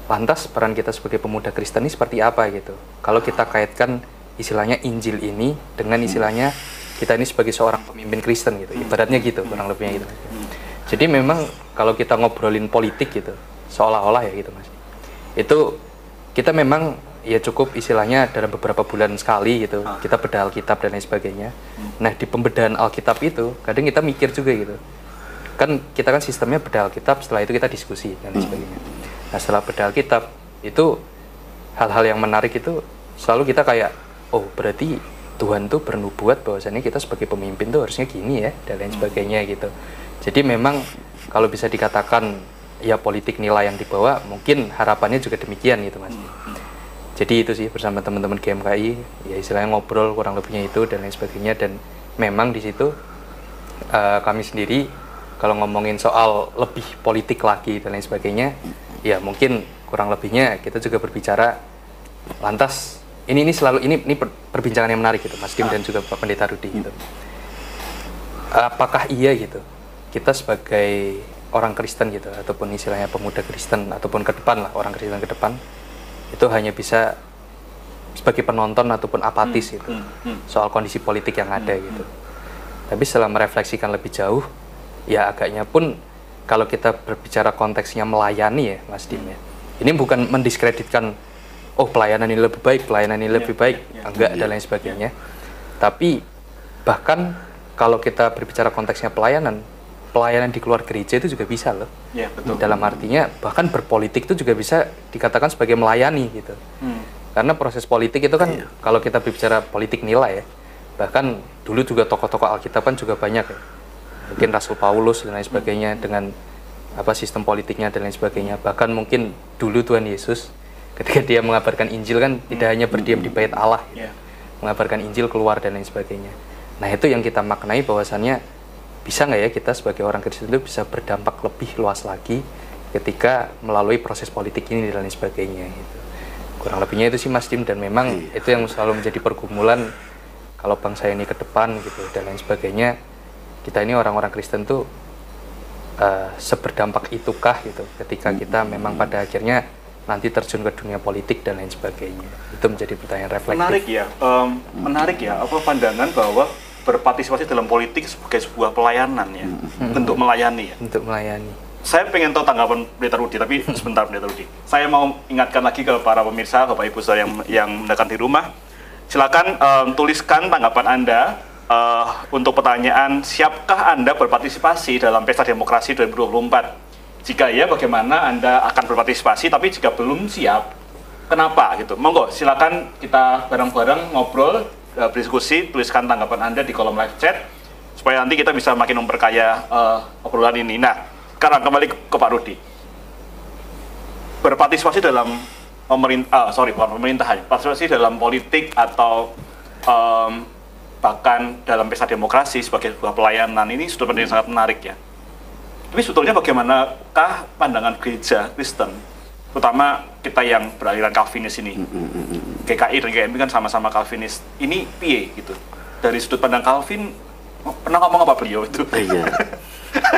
lantas peran kita sebagai pemuda Kristen ini seperti apa gitu. Kalau kita kaitkan istilahnya Injil ini dengan istilahnya kita ini sebagai seorang pemimpin Kristen gitu, ibaratnya gitu, kurang lebihnya gitu. Jadi memang kalau kita ngobrolin politik gitu, seolah-olah ya gitu Mas, itu kita memang ya cukup istilahnya dalam beberapa bulan sekali gitu, kita bedah Alkitab dan lain sebagainya. Nah di pembedahan Alkitab itu kadang kita mikir juga gitu, kan kita kan sistemnya bedah Alkitab, setelah itu kita diskusi dan lain sebagainya. Nah setelah bedah Alkitab itu hal-hal yang menarik itu selalu kita kayak, oh berarti Tuhan tuh bernubuat bahwasannya kita sebagai pemimpin tuh harusnya gini ya dan lain sebagainya gitu. Jadi memang kalau bisa dikatakan ya politik nilai yang dibawa, mungkin harapannya juga demikian gitu Mas. Jadi itu sih bersama teman-teman GMKI ya istilahnya ngobrol kurang lebihnya itu dan lain sebagainya. Dan memang di situ kami sendiri kalau ngomongin soal lebih politik lagi dan lain sebagainya, ya mungkin kurang lebihnya kita juga berbicara lantas ini selalu ini perbincangan yang menarik gitu Mas Dim dan juga Pak Pendeta Rudi gitu. Apakah iya gitu kita sebagai orang Kristen gitu ataupun istilahnya pemuda Kristen ataupun ke depan lah orang Kristen ke depan itu hanya bisa sebagai penonton ataupun apatis gitu soal kondisi politik yang ada gitu. Tapi setelah merefleksikan lebih jauh, ya agaknya pun kalau kita berbicara konteksnya melayani ya Mas Dim ya, ini bukan mendiskreditkan oh pelayanan ini lebih baik, pelayanan ini lebih baik, enggak dan lain sebagainya. Tapi bahkan kalau kita berbicara konteksnya pelayanan di luar gereja itu juga bisa loh. Ya, betul. Dalam artinya bahkan berpolitik itu juga bisa dikatakan sebagai melayani gitu. Karena proses politik itu kan kalau kita berbicara politik nilai ya, bahkan dulu juga tokoh-tokoh Alkitab kan juga banyak ya. Mungkin Rasul Paulus dan lain sebagainya dengan sistem politiknya dan lain sebagainya. Bahkan mungkin dulu Tuhan Yesus ketika dia mengabarkan Injil kan tidak hanya berdiam di bait Allah gitu. Mengabarkan Injil keluar dan lain sebagainya. Nah itu yang kita maknai bahwasannya bisa nggak ya kita sebagai orang Kristen itu bisa berdampak lebih luas lagi ketika melalui proses politik ini dan lain sebagainya gitu. Kurang lebihnya itu sih Mas Dim, dan memang itu yang selalu menjadi pergumulan kalau bangsa ini ke depan gitu dan lain sebagainya. Kita ini orang-orang Kristen tuh seberdampak itukah gitu ketika kita memang pada akhirnya nanti terjun ke dunia politik dan lain sebagainya. Itu menjadi pertanyaan reflektif. Menarik ya apa pandangan bahwa berpartisipasi dalam politik sebagai sebuah pelayanan ya, untuk melayani ya. Untuk melayani. saya pengen tahu tanggapan Pendeta Rudi, tapi sebentar Pendeta Rudi. Saya mau ingatkan lagi ke para pemirsa, Bapak Ibu saya yang mendengarkan di rumah. Silakan tuliskan tanggapan Anda untuk pertanyaan, siapkah Anda berpartisipasi dalam Pesta Demokrasi 2024? Jika ya, bagaimana Anda akan berpartisipasi? Tapi jika belum siap, kenapa gitu? Monggo, silakan kita bareng-bareng ngobrol, berdiskusi, tuliskan tanggapan Anda di kolom live chat, supaya nanti kita bisa makin memperkaya obrolan ini. Nah, sekarang kembali ke Pak Rudi. Berpartisipasi dalam pemerintahan, partisipasi dalam politik atau bahkan dalam pesta demokrasi sebagai sebuah pelayanan ini sudah penting, sangat menarik ya. Tapi sebetulnya bagaimanakah pandangan gereja Kristen, terutama kita yang beraliran Calvinis ini, GKI dan GMI kan sama-sama Calvinis, ini piye gitu? Dari sudut pandang Calvin, pernah ngomong apa beliau itu? Iya.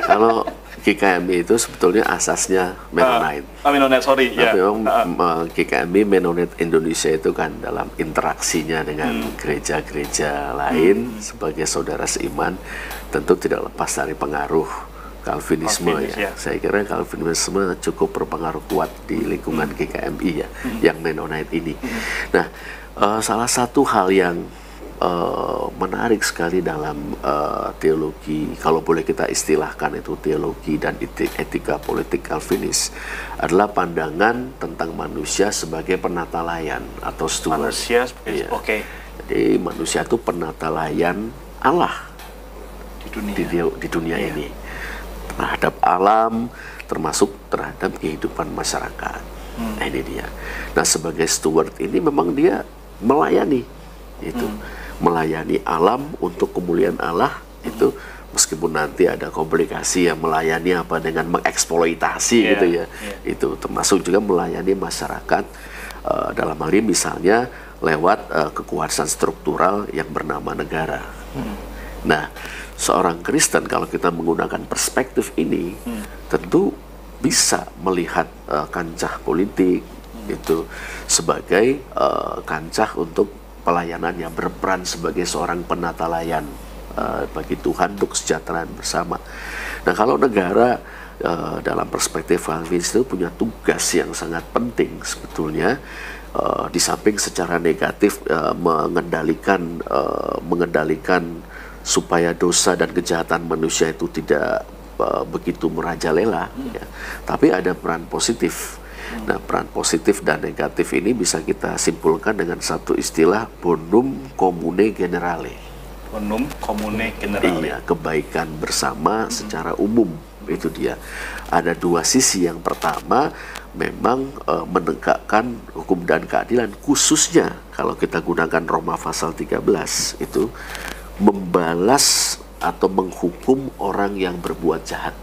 Kalau GKMI itu sebetulnya asasnya Mennonite. Mennonite, sorry. Tapi memang GKMI Mennonite Indonesia itu kan dalam interaksinya dengan gereja-gereja lain sebagai saudara seiman, tentu tidak lepas dari pengaruh Calvinisme ya. Saya kira Calvinisme cukup berpengaruh kuat di lingkungan GKMI ya, yang Mennonite ini. Nah, salah satu hal yang menarik sekali dalam teologi, kalau boleh kita istilahkan itu teologi dan etika politik Calvinis, adalah pandangan tentang manusia sebagai penata layan atau steward. Manusia sebagai, Jadi manusia itu penata layan Allah di dunia ini, terhadap alam, termasuk terhadap kehidupan masyarakat. Nah, ini dia. Nah, sebagai steward ini memang dia melayani itu. Melayani alam untuk kemuliaan Allah itu, meskipun nanti ada komplikasi yang melayani apa dengan mengeksploitasi gitu ya, itu termasuk juga melayani masyarakat dalam hal ini misalnya lewat kekuasaan struktural yang bernama negara. Nah, seorang Kristen kalau kita menggunakan perspektif ini tentu bisa melihat kancah politik itu sebagai kancah untuk pelayanan yang berperan sebagai seorang penata layan bagi Tuhan untuk kesejahteraan bersama. Nah, kalau negara dalam perspektif Calvinis itu punya tugas yang sangat penting sebetulnya, di samping secara negatif mengendalikan supaya dosa dan kejahatan manusia itu tidak begitu merajalela, ya. Tapi ada peran positif. Nah, peran positif dan negatif ini bisa kita simpulkan dengan satu istilah, bonum commune generale. Bonum commune generale. Iya, kebaikan bersama secara umum, itu dia. Ada dua sisi. Yang pertama, memang menegakkan hukum dan keadilan, khususnya kalau kita gunakan Roma pasal 13, itu membalas atau menghukum orang yang berbuat jahat.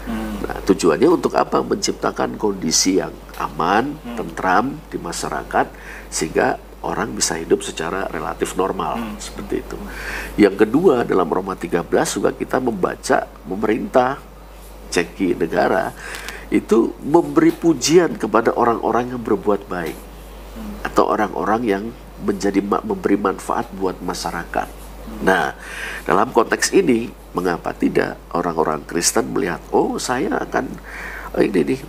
Nah, tujuannya untuk apa? Menciptakan kondisi yang aman, tentram di masyarakat, sehingga orang bisa hidup secara relatif normal, seperti itu. Yang kedua, dalam Roma 13 juga kita membaca pemerintah, ceki negara, itu memberi pujian kepada orang-orang yang berbuat baik, atau orang-orang yang memberi manfaat buat masyarakat. Nah, dalam konteks ini, mengapa tidak orang-orang Kristen melihat, oh, saya akan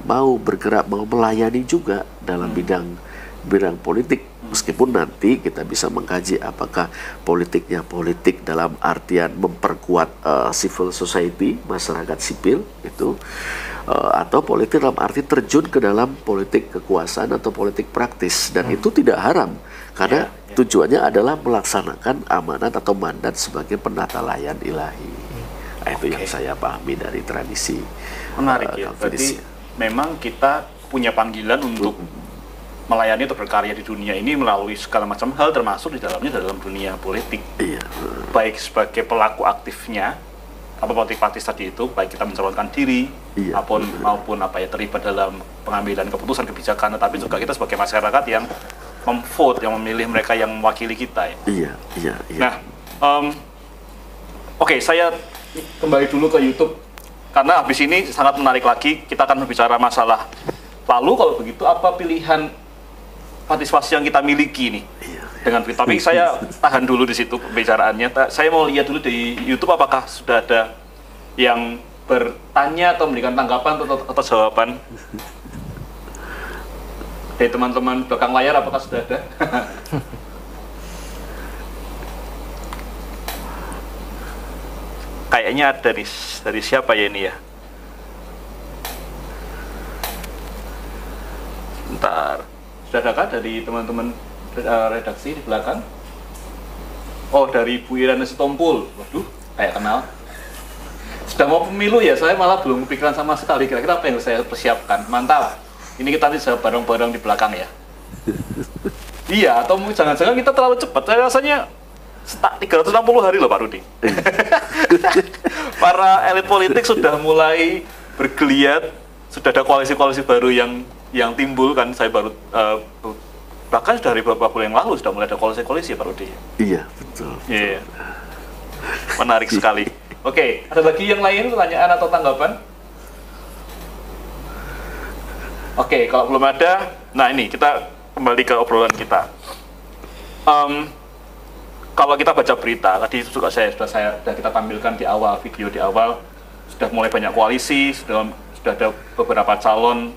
mau bergerak, mau melayani juga dalam bidang politik, meskipun nanti kita bisa mengkaji apakah politiknya politik dalam artian memperkuat civil society, masyarakat sipil itu, atau politik dalam arti terjun ke dalam politik kekuasaan atau politik praktis, dan itu tidak haram karena tujuannya adalah melaksanakan amanat atau mandat sebagai penata layan ilahi. Nah, itu yang saya pahami dari tradisi. Menarik ya. Berarti memang kita punya panggilan untuk melayani atau berkarya di dunia ini melalui segala macam hal, termasuk di dalamnya dalam dunia politik. Iya. Baik sebagai pelaku aktifnya, apa politik praktis tadi itu, baik kita mencalonkan diri, maupun terlibat dalam pengambilan keputusan kebijakan, tetapi juga kita sebagai masyarakat yang memvote, yang memilih mereka yang mewakili kita ya. Iya. Nah, saya kembali dulu ke YouTube karena habis ini sangat menarik lagi. Kita akan berbicara masalah. Lalu kalau begitu apa pilihan partisipasi yang kita miliki nih dengan tapi saya tahan dulu di situ pembicaraannya. Saya mau lihat dulu di YouTube apakah sudah ada yang bertanya atau memberikan tanggapan atau jawaban dari teman-teman belakang layar, apakah sudah ada? Kayaknya ada dari siapa ya ini ya? Bentar. Sudah adakah dari teman-teman redaksi di belakang? Oh, dari Bu Irana Sitompul. Waduh, kayak kenal. Sudah mau pemilu ya, saya malah belum kepikiran sama sekali. Kira-kira apa yang saya persiapkan? Mantap. Ini kita nanti bareng-bareng di belakang ya. Iya, atau jangan-jangan kita terlalu cepat. Saya rasanya 360 hari loh Pak Rudi. Para elit politik sudah mulai bergeliat, sudah ada koalisi-koalisi baru yang timbul kan. Saya baru bahkan sudah dari beberapa bulan yang lalu sudah mulai ada koalisi-koalisi ya Pak Rudi. Iya, betul. Iya. Menarik sekali. Oke, ada lagi yang lain pertanyaan atau tanggapan? Oke, kalau belum ada, nah ini kita kembali ke obrolan kita. Kalau kita baca berita, tadi sudah kita tampilkan di awal, video di awal, sudah mulai banyak koalisi, sudah ada beberapa calon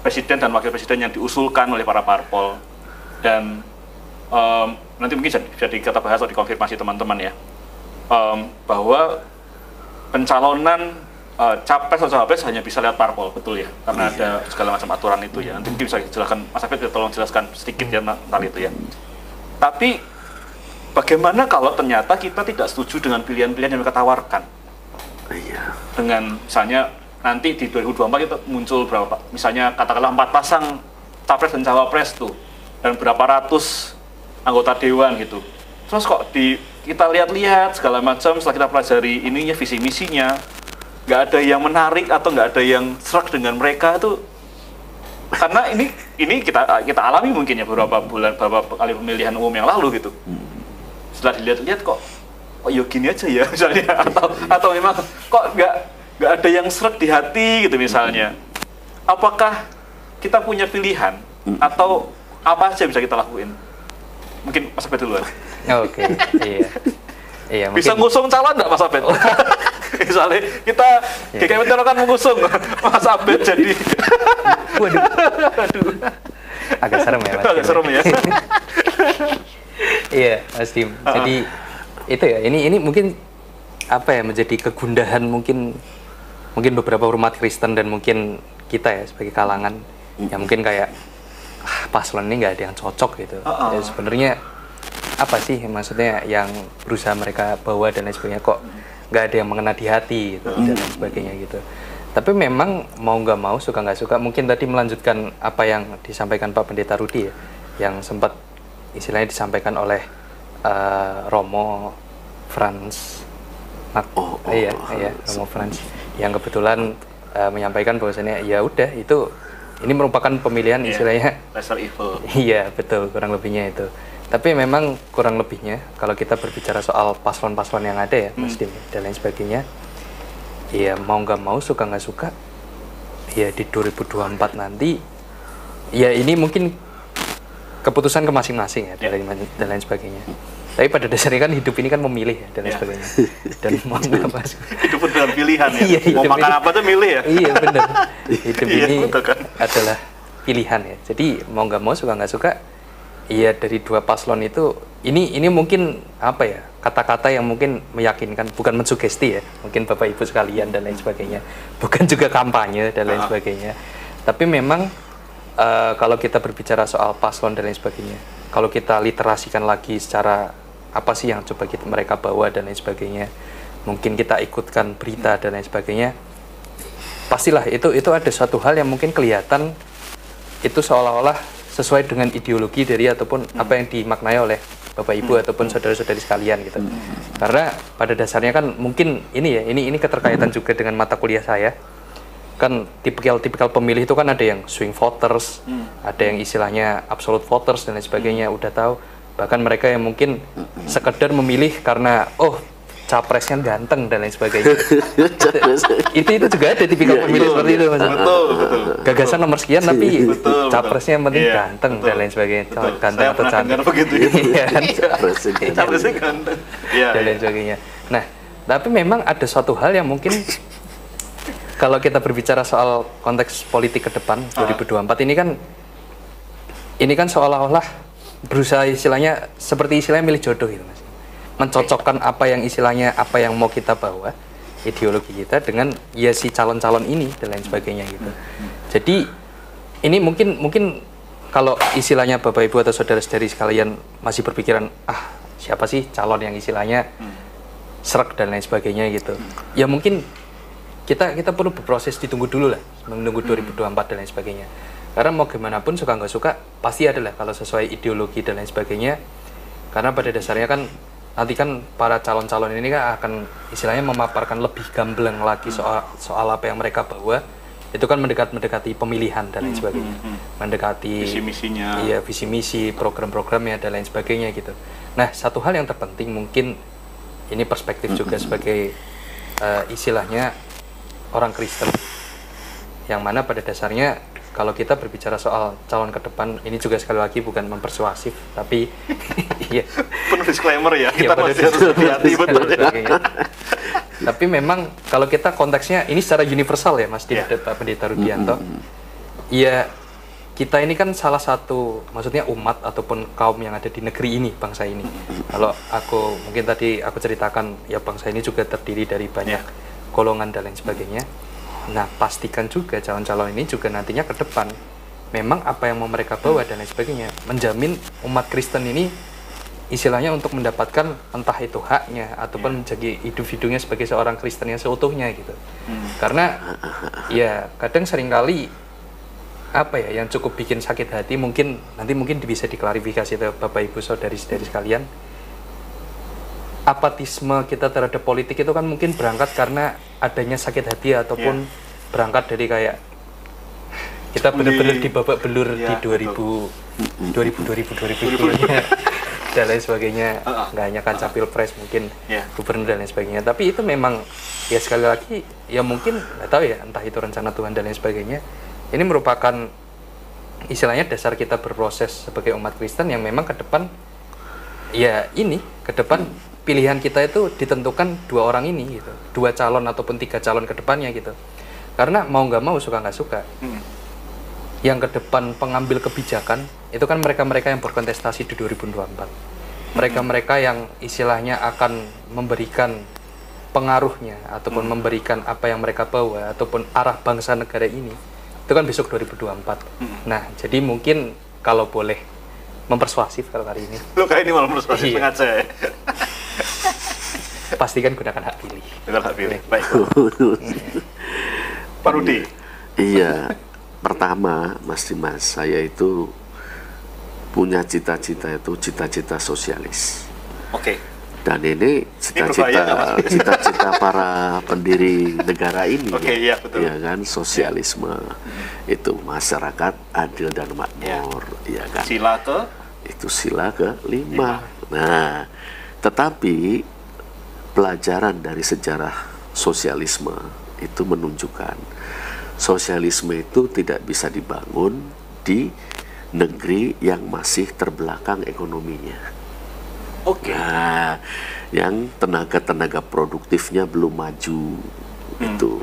presiden dan wakil presiden yang diusulkan oleh para parpol. Dan nanti mungkin jadi kita bahas atau dikonfirmasi teman-teman ya, bahwa pencalonan capres atau cawapres hanya bisa lihat parpol, betul ya? Karena ada segala macam aturan itu ya. Nanti mungkin bisa dijelaskan, Mas Afid tolong jelaskan sedikit ya tentang itu ya. Tapi bagaimana kalau ternyata kita tidak setuju dengan pilihan-pilihan yang mereka tawarkan? Iya. Dengan misalnya nanti di 2024 kita muncul berapa? Misalnya katakanlah 4 pasang capres dan cawapres tuh, dan berapa ratus anggota dewan gitu. Terus kok kita lihat-lihat segala macam, setelah kita pelajari ininya, visi misinya, nggak ada yang menarik atau nggak ada yang serak dengan mereka tuh. Karena ini kita alami mungkin ya beberapa kali pemilihan umum yang lalu gitu. Setelah dilihat-lihat kok ya gini aja ya misalnya, atau memang kok nggak ada yang serak di hati gitu misalnya. Apakah kita punya pilihan atau apa aja bisa kita lakuin? Mungkin Mas Abed duluan. Oke, iya. Bisa ngusung calon nggak Mas Abed? Misalnya kita GKI Metro kan mengusung Mas Abed jadi. Waduh. Agak serem ya Mas. Agak serem ya. Iya, Mas Dim. Jadi itu ya, ini mungkin apa ya, menjadi kegundahan mungkin beberapa umat Kristen dan mungkin kita ya sebagai kalangan yang mungkin kayak paslon ini nggak ada yang cocok gitu. Ya, sebenarnya apa sih maksudnya yang berusaha mereka bawa dan lain sebagainya, kok nggak ada yang mengena di hati gitu dan lain sebagainya gitu. Tapi memang mau nggak mau, suka nggak suka, mungkin tadi melanjutkan apa yang disampaikan Pak Pendeta Rudi ya, yang sempat istilahnya disampaikan oleh Romo Franz. Iya, Romo Franz yang kebetulan menyampaikan bahwasannya ya udah ini merupakan pemilihan istilahnya lesser evil. Iya, betul, kurang lebihnya itu. Tapi memang kurang lebihnya kalau kita berbicara soal paslon-paslon yang ada ya, Mas Dim dan lain sebagainya, ya mau nggak mau, suka nggak suka, ya di 2024 nanti, ya ini mungkin keputusan ke masing-masing ya, dan lain sebagainya. Tapi pada dasarnya kan hidup ini kan memilih ya, dan lain sebagainya. Dan mau nggak mau. Hidup dengan pilihan ya. Iya, mau makan apa tuh milih ya. Iya benar. Hidup ini kan adalah pilihan ya. Jadi mau nggak mau, suka nggak suka, iya dari dua paslon itu, ini mungkin apa ya, kata-kata yang mungkin meyakinkan, bukan mensugesti ya, mungkin Bapak Ibu sekalian dan lain sebagainya, bukan juga kampanye dan lain sebagainya. Tapi memang kalau kita berbicara soal paslon dan lain sebagainya, kalau kita literasikan lagi secara apa sih yang coba mereka bawa dan lain sebagainya, mungkin kita ikutkan berita dan lain sebagainya, pastilah itu ada suatu hal yang mungkin kelihatan itu seolah-olah sesuai dengan ideologi dari ataupun apa yang dimaknai oleh Bapak Ibu ataupun saudara-saudari sekalian gitu. Karena pada dasarnya kan mungkin ini keterkaitan juga dengan mata kuliah saya. Kan tipikal pemilih itu kan ada yang swing voters, ada yang istilahnya absolute voters dan lain sebagainya, udah tahu. Bahkan mereka yang mungkin sekedar memilih karena capresnya ganteng dan lain sebagainya. itu juga ada tipikal pemilih seperti itu, Mas. Betul. Gagasan nomor sekian tapi betul. capresnya yang penting ganteng dan lain sebagainya. Ganteng atau cantik. Iya kan? Capresnya ganteng. Dan lain sebagainya. Nah, tapi memang ada suatu hal yang mungkin Kalau kita berbicara soal konteks politik ke depan 2024 ini kan seolah-olah berusaha istilahnya seperti istilahnya milih jodoh gitu Mas. Mencocokkan apa yang istilahnya apa yang mau kita bawa ideologi kita dengan ya si calon-calon ini dan lain sebagainya gitu. Jadi ini mungkin kalau istilahnya Bapak Ibu atau saudara-saudari sekalian masih berpikiran siapa sih calon yang istilahnya srek dan lain sebagainya gitu. Ya mungkin kita perlu berproses, ditunggu dulu lah, menunggu 2024 dan lain sebagainya. Karena mau gimana pun suka nggak suka pasti adalah kalau sesuai ideologi dan lain sebagainya. Karena pada dasarnya kan nanti kan para calon-calon ini kan akan istilahnya memaparkan lebih gamblang lagi soal apa yang mereka bawa. Itu kan mendekati pemilihan dan lain sebagainya. Mendekati visi misinya. Iya, visi misi, program-programnya dan lain sebagainya gitu. Nah, satu hal yang terpenting mungkin ini perspektif juga sebagai istilahnya orang Kristen, yang mana pada dasarnya kalau kita berbicara soal calon ke depan ini juga sekali lagi bukan mempersuasif, tapi iya. Penuh disclaimer ya, kita masih harus hati-hati betul ya. Tapi memang kalau kita konteksnya ini secara universal ya Mas Pak Pendeta Rudianto, ya kita ini kan salah satu, maksudnya umat ataupun kaum yang ada di negeri ini, bangsa ini. Kalau mungkin tadi aku ceritakan, ya bangsa ini juga terdiri dari banyak golongan dan lain sebagainya. Nah, pastikan juga calon-calon ini juga nantinya ke depan, memang apa yang mau mereka bawa dan lain sebagainya, menjamin umat Kristen ini istilahnya untuk mendapatkan entah itu haknya, ataupun menjadi hidup-hidupnya sebagai seorang Kristen yang seutuhnya gitu. Karena, ya kadang seringkali apa ya yang cukup bikin sakit hati, mungkin bisa diklarifikasi ke Bapak Ibu saudari-saudari sekalian. Apatisme kita terhadap politik itu kan mungkin berangkat karena adanya sakit hati ataupun berangkat dari kayak kita benar-benar dibabak belur di 2010 dan lain sebagainya, nggak hanya kancah pilpres mungkin gubernur dan lain sebagainya. Tapi itu memang ya sekali lagi ya mungkin nggak tahu ya, entah itu rencana Tuhan dan lain sebagainya. Ini merupakan istilahnya dasar kita berproses sebagai umat Kristen yang memang ke depan pilihan kita itu ditentukan dua orang ini gitu, 2 calon ataupun 3 calon ke depannya gitu. Karena mau nggak mau, suka nggak suka, yang ke depan pengambil kebijakan itu kan mereka-mereka yang berkontestasi di 2024. Mereka-mereka yang istilahnya akan memberikan pengaruhnya ataupun memberikan apa yang mereka bawa ataupun arah bangsa negara ini. Itu kan besok 2024. Nah, jadi mungkin kalau boleh mempersuasif kalau hari ini. Lo kayak ini malah mempersuasif sengaja ya. Pastikan gunakan hak pilih. Gunakan hak pilih. Baik. Pak Rudi. Iya. Pertama, Mas Dimas, saya itu punya cita-cita sosialis. Oke. Dan ini cita-cita para pendiri negara ini, betul. Ya kan, sosialisme itu masyarakat adil dan makmur, ya kan. Sila ke-5. Nah, tetapi pelajaran dari sejarah sosialisme itu menunjukkan sosialisme itu tidak bisa dibangun di negeri yang masih terbelakang ekonominya. Nah, yang tenaga produktifnya belum maju, itu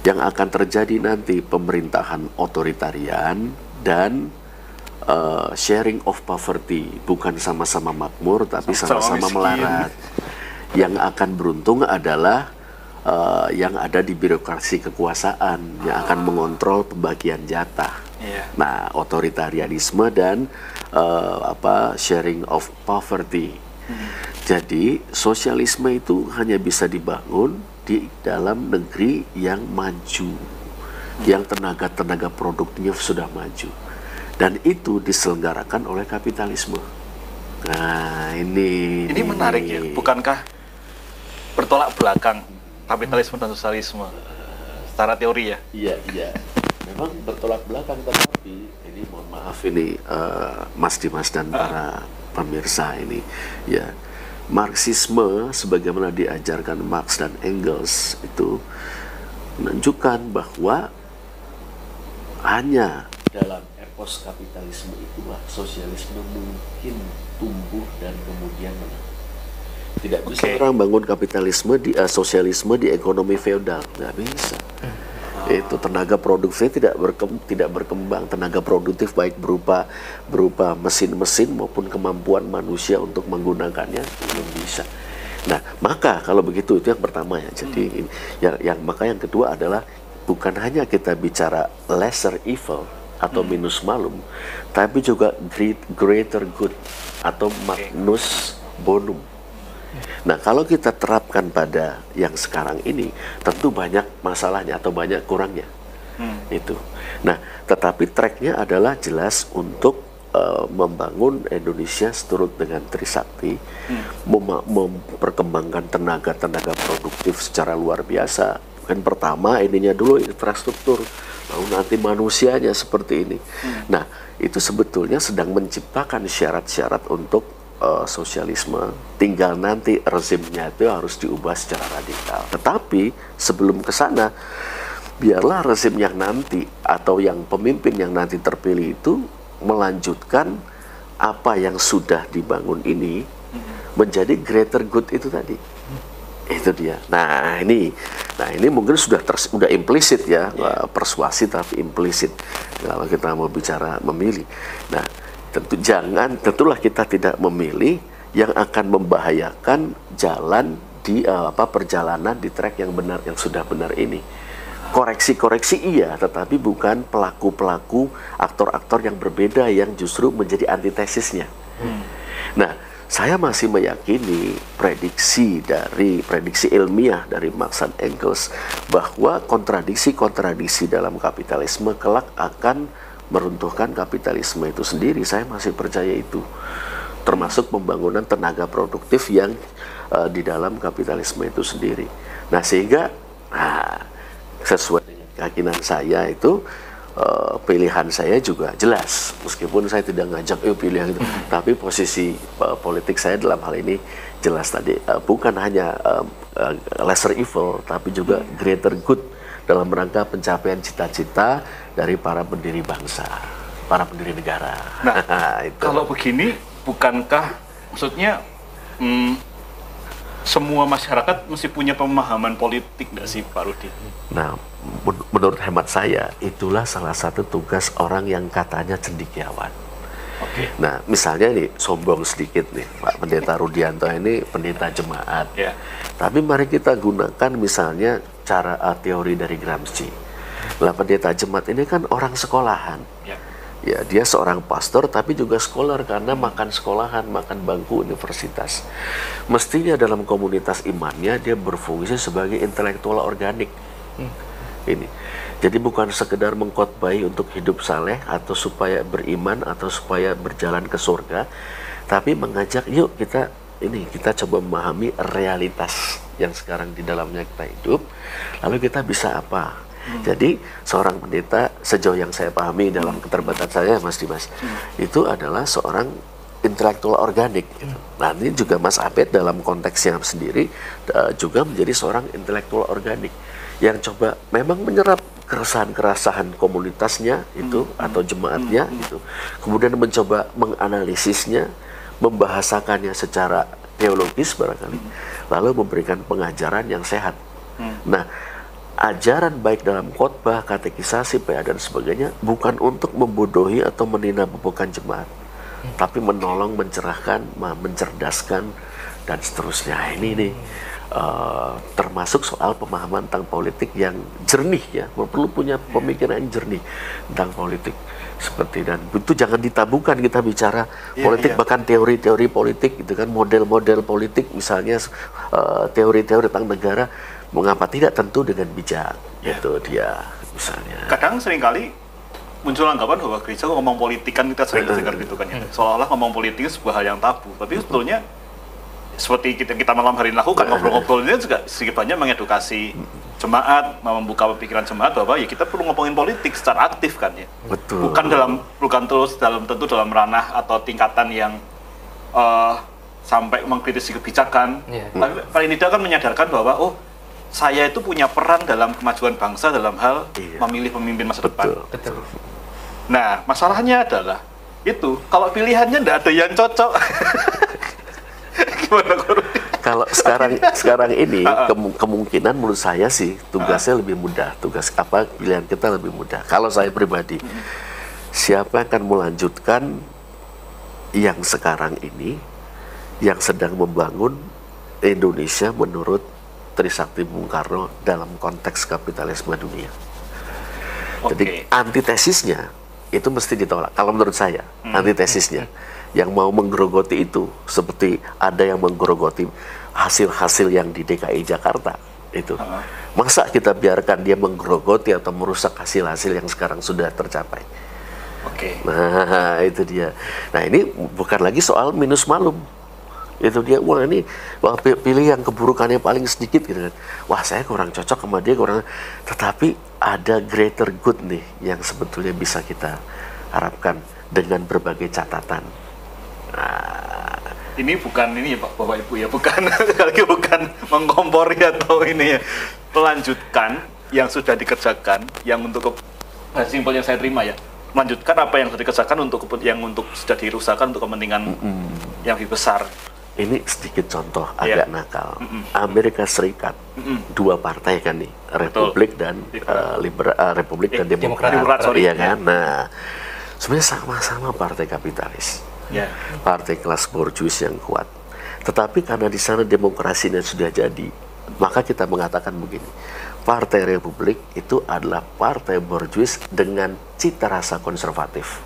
yang akan terjadi nanti pemerintahan otoritarian dan sharing of poverty, bukan sama-sama makmur tapi sama-sama melarat. Yang akan beruntung adalah yang ada di birokrasi kekuasaan yang akan mengontrol pembagian jatah. Nah, otoritarianisme dan sharing of poverty. Jadi sosialisme itu hanya bisa dibangun di dalam negeri yang maju, yang tenaga produknya sudah maju, dan itu diselenggarakan oleh kapitalisme. Nah, ini menarik ya, bukankah bertolak belakang kapitalisme dan sosialisme secara teori ya? Iya. Memang bertolak belakang, tetapi ini mohon maaf ini Mas Dimas dan para pemirsa ini, ya, Marxisme sebagaimana diajarkan Marx dan Engels itu menunjukkan bahwa hanya dalam epos kapitalisme itulah sosialisme mungkin tumbuh dan kemudian menang. Tidak bisa orang bangun kapitalisme di sosialisme di ekonomi feodal, nggak bisa. Itu tenaga produktifnya tidak berkembang, tenaga produktif baik berupa mesin-mesin maupun kemampuan manusia untuk menggunakannya belum bisa. Nah, maka kalau begitu itu yang pertama ya. Jadi maka yang kedua adalah bukan hanya kita bicara lesser evil atau minus malum, tapi juga greater good atau magnus bonum. Nah, kalau kita terapkan pada yang sekarang ini, tentu banyak masalahnya atau banyak kurangnya. Itu. Nah, tetapi tracknya adalah jelas untuk membangun Indonesia seturut dengan Trisakti, memperkembangkan tenaga produktif secara luar biasa. Kan pertama ininya dulu infrastruktur, lalu nanti manusianya seperti ini. Nah, itu sebetulnya sedang menciptakan syarat-syarat untuk sosialisme. Tinggal nanti rezimnya itu harus diubah secara radikal. Tetapi sebelum ke sana, biarlah rezim yang nanti atau yang pemimpin yang nanti terpilih itu melanjutkan apa yang sudah dibangun ini menjadi greater good itu tadi. Itu dia. Nah ini mungkin sudah implisit ya, persuasi tapi implisit kalau kita mau bicara memilih. Nah, tentulah kita tidak memilih yang akan membahayakan jalan di perjalanan di track yang benar, yang sudah benar ini. Koreksi-koreksi iya, tetapi bukan pelaku-pelaku, aktor-aktor yang berbeda yang justru menjadi antitesisnya. Nah, saya masih meyakini prediksi ilmiah dari Marx dan Engels bahwa kontradiksi-kontradiksi dalam kapitalisme kelak akan meruntuhkan kapitalisme itu sendiri. Saya masih percaya itu, termasuk pembangunan tenaga produktif yang di dalam kapitalisme itu sendiri. Nah, sehingga sesuai dengan keyakinan saya itu pilihan saya juga jelas, meskipun saya tidak ngajak pilih gitu, tapi posisi politik saya dalam hal ini jelas tadi, bukan hanya lesser evil tapi juga greater good dalam rangka pencapaian cita-cita dari para pendiri bangsa, para pendiri negara. Nah, itu. Kalau begini, bukankah maksudnya semua masyarakat mesti punya pemahaman politik nggak sih, Pak Rudi? Nah, menurut hemat saya, itulah salah satu tugas orang yang katanya cendekiawan. Nah, misalnya nih, sombong sedikit nih, Pak Pendeta Rudianto ini pendeta jemaat. Tapi mari kita gunakan misalnya cara teori dari Gramsci. Lah, pendeta jemaat ini kan orang sekolahan. Ya, dia seorang pastor tapi juga scholar karena makan sekolahan, makan bangku universitas. Mestinya dalam komunitas imannya dia berfungsi sebagai intelektual organik. Ini. Jadi bukan sekedar mengkhotbahi untuk hidup saleh atau supaya beriman atau supaya berjalan ke surga, tapi mengajak yuk kita coba memahami realitas yang sekarang di dalamnya kita hidup, lalu kita bisa apa? Jadi seorang pendeta, sejauh yang saya pahami dalam keterbatasan saya, Mas Dimas, itu adalah seorang intelektual organik. Gitu. Nah, ini juga Mas Abed dalam konteksnya sendiri juga menjadi seorang intelektual organik yang coba memang menyerap keresahan-keresahan komunitasnya itu atau jemaatnya itu, kemudian mencoba menganalisisnya, membahasakannya secara teologis barangkali, lalu memberikan pengajaran yang sehat. Nah, ajaran baik dalam khotbah, katekisasi, PA dan sebagainya bukan untuk membodohi atau meninabobokan jemaat, tapi menolong, mencerahkan, mencerdaskan dan seterusnya. Ini nih termasuk soal pemahaman tentang politik yang jernih ya, perlu punya pemikiran yang jernih tentang politik seperti, dan itu jangan ditabukan kita bicara politik, bahkan teori-teori politik itu kan, model-model politik misalnya teori-teori tentang negara. Mengapa tidak? Tentu dengan bijak. Itu dia misalnya. Kadang seringkali muncul anggapan bahwa gereja ngomong politik, kan kita sering dengar gitu kan ya. Seolah-olah ngomong politik itu sebuah hal yang tabu. Tapi sebetulnya seperti kita malam hari ini lakukan, ngobrol-ngobrol ini juga sedikit banyak mengedukasi jemaat, membuka pikiran jemaat bahwa ya kita perlu ngomongin politik secara aktif kan ya. Betul. Bukan terus tentu dalam ranah atau tingkatan yang sampai mengkritisi kebijakan. Tapi paling tidak kan menyadarkan bahwa saya itu punya peran dalam kemajuan bangsa dalam hal memilih pemimpin masa depan. Betul. Nah, masalahnya adalah itu kalau pilihannya tidak ada yang cocok. Gimana, Guru? Kalau sekarang ini kemungkinan menurut saya sih tugasnya lebih mudah, pilihan kita lebih mudah. Kalau saya pribadi, siapa yang akan melanjutkan yang sekarang ini, yang sedang membangun Indonesia menurut Trisakti Bung Karno dalam konteks kapitalisme dunia. Jadi antitesisnya itu mesti ditolak. Kalau menurut saya, antitesisnya yang mau menggerogoti itu, seperti ada yang menggerogoti hasil-hasil yang di DKI Jakarta itu. Masa kita biarkan dia menggerogoti atau merusak hasil-hasil yang sekarang sudah tercapai? Nah, itu dia. Nah, ini bukan lagi soal minus malum. Itu dia, wah pilih yang keburukannya paling sedikit gitu kan. Wah, saya kurang cocok sama dia, tetapi ada greater good nih yang sebetulnya bisa kita harapkan dengan berbagai catatan. Nah, ini bukan ini ya Pak, Bapak Ibu ya, bukan bukan mengkompori atau ini ya, melanjutkan yang sudah dikerjakan, yang untuk simpel yang saya terima ya, melanjutkan apa yang sudah dikerjakan untuk sudah dirusakan untuk kepentingan yang lebih besar. Ini sedikit contoh agak nakal. Amerika Serikat, dua partai kan nih, Republik dan Republik dan Demokrat, iya kan? Nah, sebenarnya sama-sama partai kapitalis. Partai kelas borjuis yang kuat. Tetapi karena di sana demokrasinya sudah jadi, maka kita mengatakan begini, Partai Republik itu adalah partai borjuis dengan cita rasa konservatif.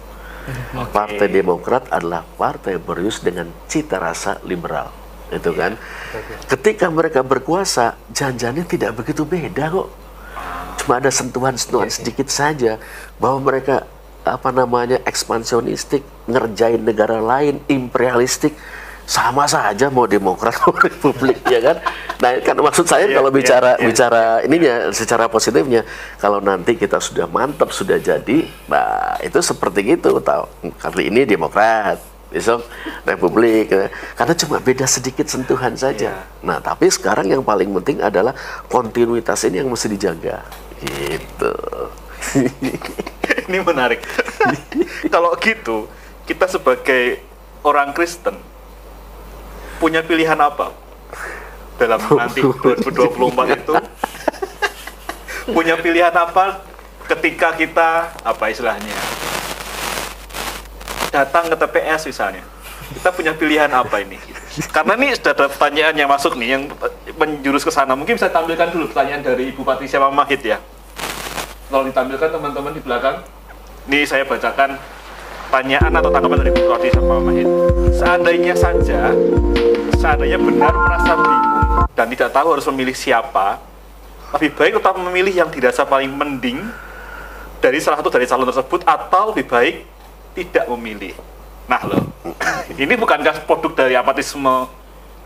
Partai Demokrat adalah partai borjuis dengan cita rasa liberal. Itu kan. Ketika mereka berkuasa, janjinya tidak begitu beda kok. Cuma ada sentuhan-sentuhan sedikit saja bahwa mereka ekspansionistik, ngerjain negara lain, imperialistik, sama saja mau Demokrat mau Republik, ya kan? Nah, kan maksud saya kalau bicara ininya secara positifnya, kalau nanti kita sudah mantap, sudah jadi, nah itu seperti itu, kali ini Demokrat, besok Republik, karena cuma beda sedikit sentuhan saja. Nah, tapi sekarang yang paling penting adalah kontinuitas ini yang mesti dijaga, gitu. Ini menarik. Kalau gitu, kita sebagai orang Kristen punya pilihan apa dalam nanti 2024 itu? Punya pilihan apa ketika kita istilahnya datang ke TPS misalnya? Kita punya pilihan apa ini? Karena ini sudah ada pertanyaan yang masuk nih yang menjurus ke sana. Mungkin bisa tampilkan dulu pertanyaan dari Ibu Patricia Mamahit ya. Kalau ditampilkan teman-teman di belakang, ini saya bacakan pertanyaan atau tanggapan dari Ibu Patricia Mamahit. Seandainya benar merasa bingung dan tidak tahu harus memilih siapa, lebih baik tetap memilih yang dirasa paling mending dari salah satu dari calon tersebut, atau lebih baik tidak memilih. Nah loh, ini bukankah produk dari apatisme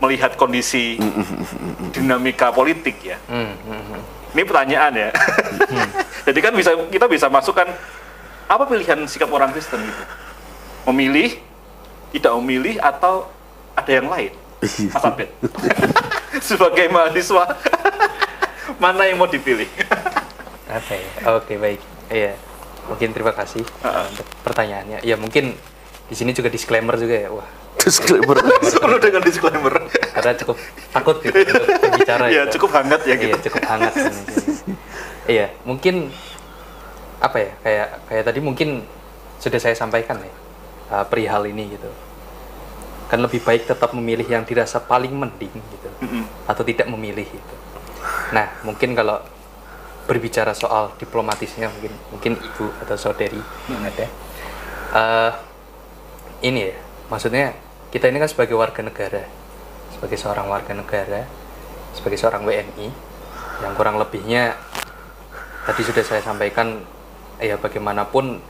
melihat kondisi dinamika politik ya? Ini pertanyaan ya. Jadi kan kita bisa masukkan apa pilihan sikap orang Kristen gitu? Memilih, tidak memilih, atau ada yang lain? Mas Abed. Sebagai mahasiswa, mana yang mau dipilih? Oke, baik. Iya. Mungkin terima kasih untuk pertanyaannya. Ya, mungkin di sini juga disclaimer juga ya. Wah. Disclaimer. Perlu dengan disclaimer. Karena cukup takut gitu untuk berbicara. Ya, cukup hangat ya gitu. Iya, cukup hangat. Iya, mungkin apa ya? Kayak tadi mungkin sudah saya sampaikan ya. Perihal ini gitu. Kan lebih baik tetap memilih yang dirasa paling mending gitu. Atau tidak memilih gitu. Nah, mungkin kalau berbicara soal diplomatisnya mungkin ibu atau saudari yang ada. Ini ya, maksudnya kita ini kan sebagai warga negara, sebagai seorang warga negara, sebagai seorang WNI, yang kurang lebihnya tadi sudah saya sampaikan, ya bagaimanapun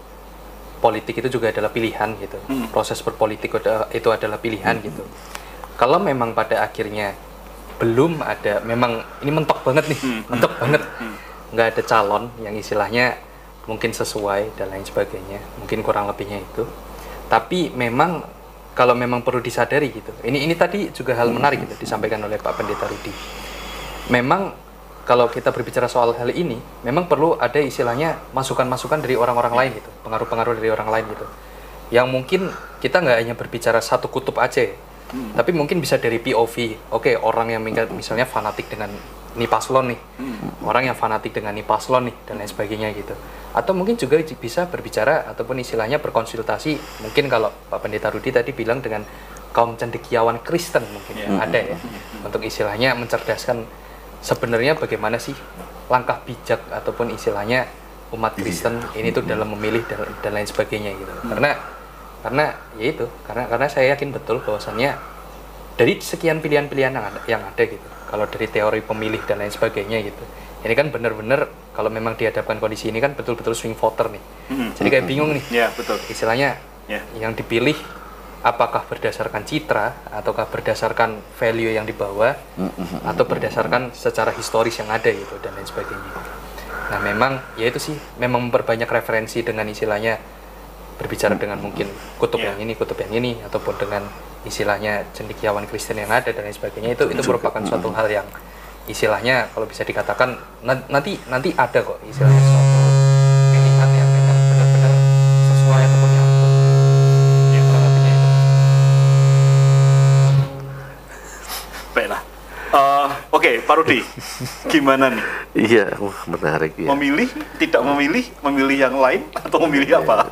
politik itu juga adalah pilihan gitu. Proses berpolitik itu adalah pilihan gitu. Kalau memang pada akhirnya belum ada, memang ini mentok banget nih, mentok banget, nggak ada calon yang istilahnya mungkin sesuai dan lain sebagainya, mungkin kurang lebihnya itu. Tapi memang kalau memang perlu disadari gitu. Ini tadi juga hal menarik gitu disampaikan oleh Pak Pendeta Rudi. Memang kalau kita berbicara soal hal ini, memang perlu ada istilahnya masukan-masukan dari orang-orang lain gitu, pengaruh-pengaruh dari orang lain gitu. Yang mungkin kita nggak hanya berbicara satu kutub aja. Tapi mungkin bisa dari POV. Oke, orang yang misalnya fanatik dengan ini paslon nih, orang yang fanatik dengan ini paslon nih, dan lain sebagainya gitu. Atau mungkin juga bisa berbicara ataupun istilahnya berkonsultasi. Mungkin kalau Pak Pendeta Rudi tadi bilang dengan kaum cendekiawan Kristen mungkin ada ya, untuk istilahnya mencerdaskan sebenarnya bagaimana sih langkah bijak ataupun istilahnya umat Kristen ini tuh dalam memilih dan lain sebagainya gitu. Karena ya itu, karena saya yakin betul bahwasannya dari sekian pilihan-pilihan yang ada gitu. Kalau dari teori pemilih dan lain sebagainya gitu. Ini kan benar-benar kalau memang dihadapkan kondisi ini kan betul-betul swing voter nih. Jadi kayak bingung nih. Ya, betul. Istilahnya yang dipilih apakah berdasarkan citra ataukah berdasarkan value yang dibawa atau berdasarkan secara historis yang ada gitu dan lain sebagainya. Nah, memang ya itu sih memang memperbanyak referensi dengan istilahnya berbicara dengan mungkin kutub yang ini ataupun dengan istilahnya cendekiawan Kristen yang ada dan lain sebagainya. Itu merupakan suatu hal yang istilahnya kalau bisa dikatakan nanti ada kok istilahnya suatu pilihan yang memang benar-benar sesuai ataupun nyambung. Ya, kurang lebihnya itu. Baiklah. Oke, Pak Rudi, gimana nih? Iya, menarik ya. Memilih, tidak memilih yang lain atau memilih apa?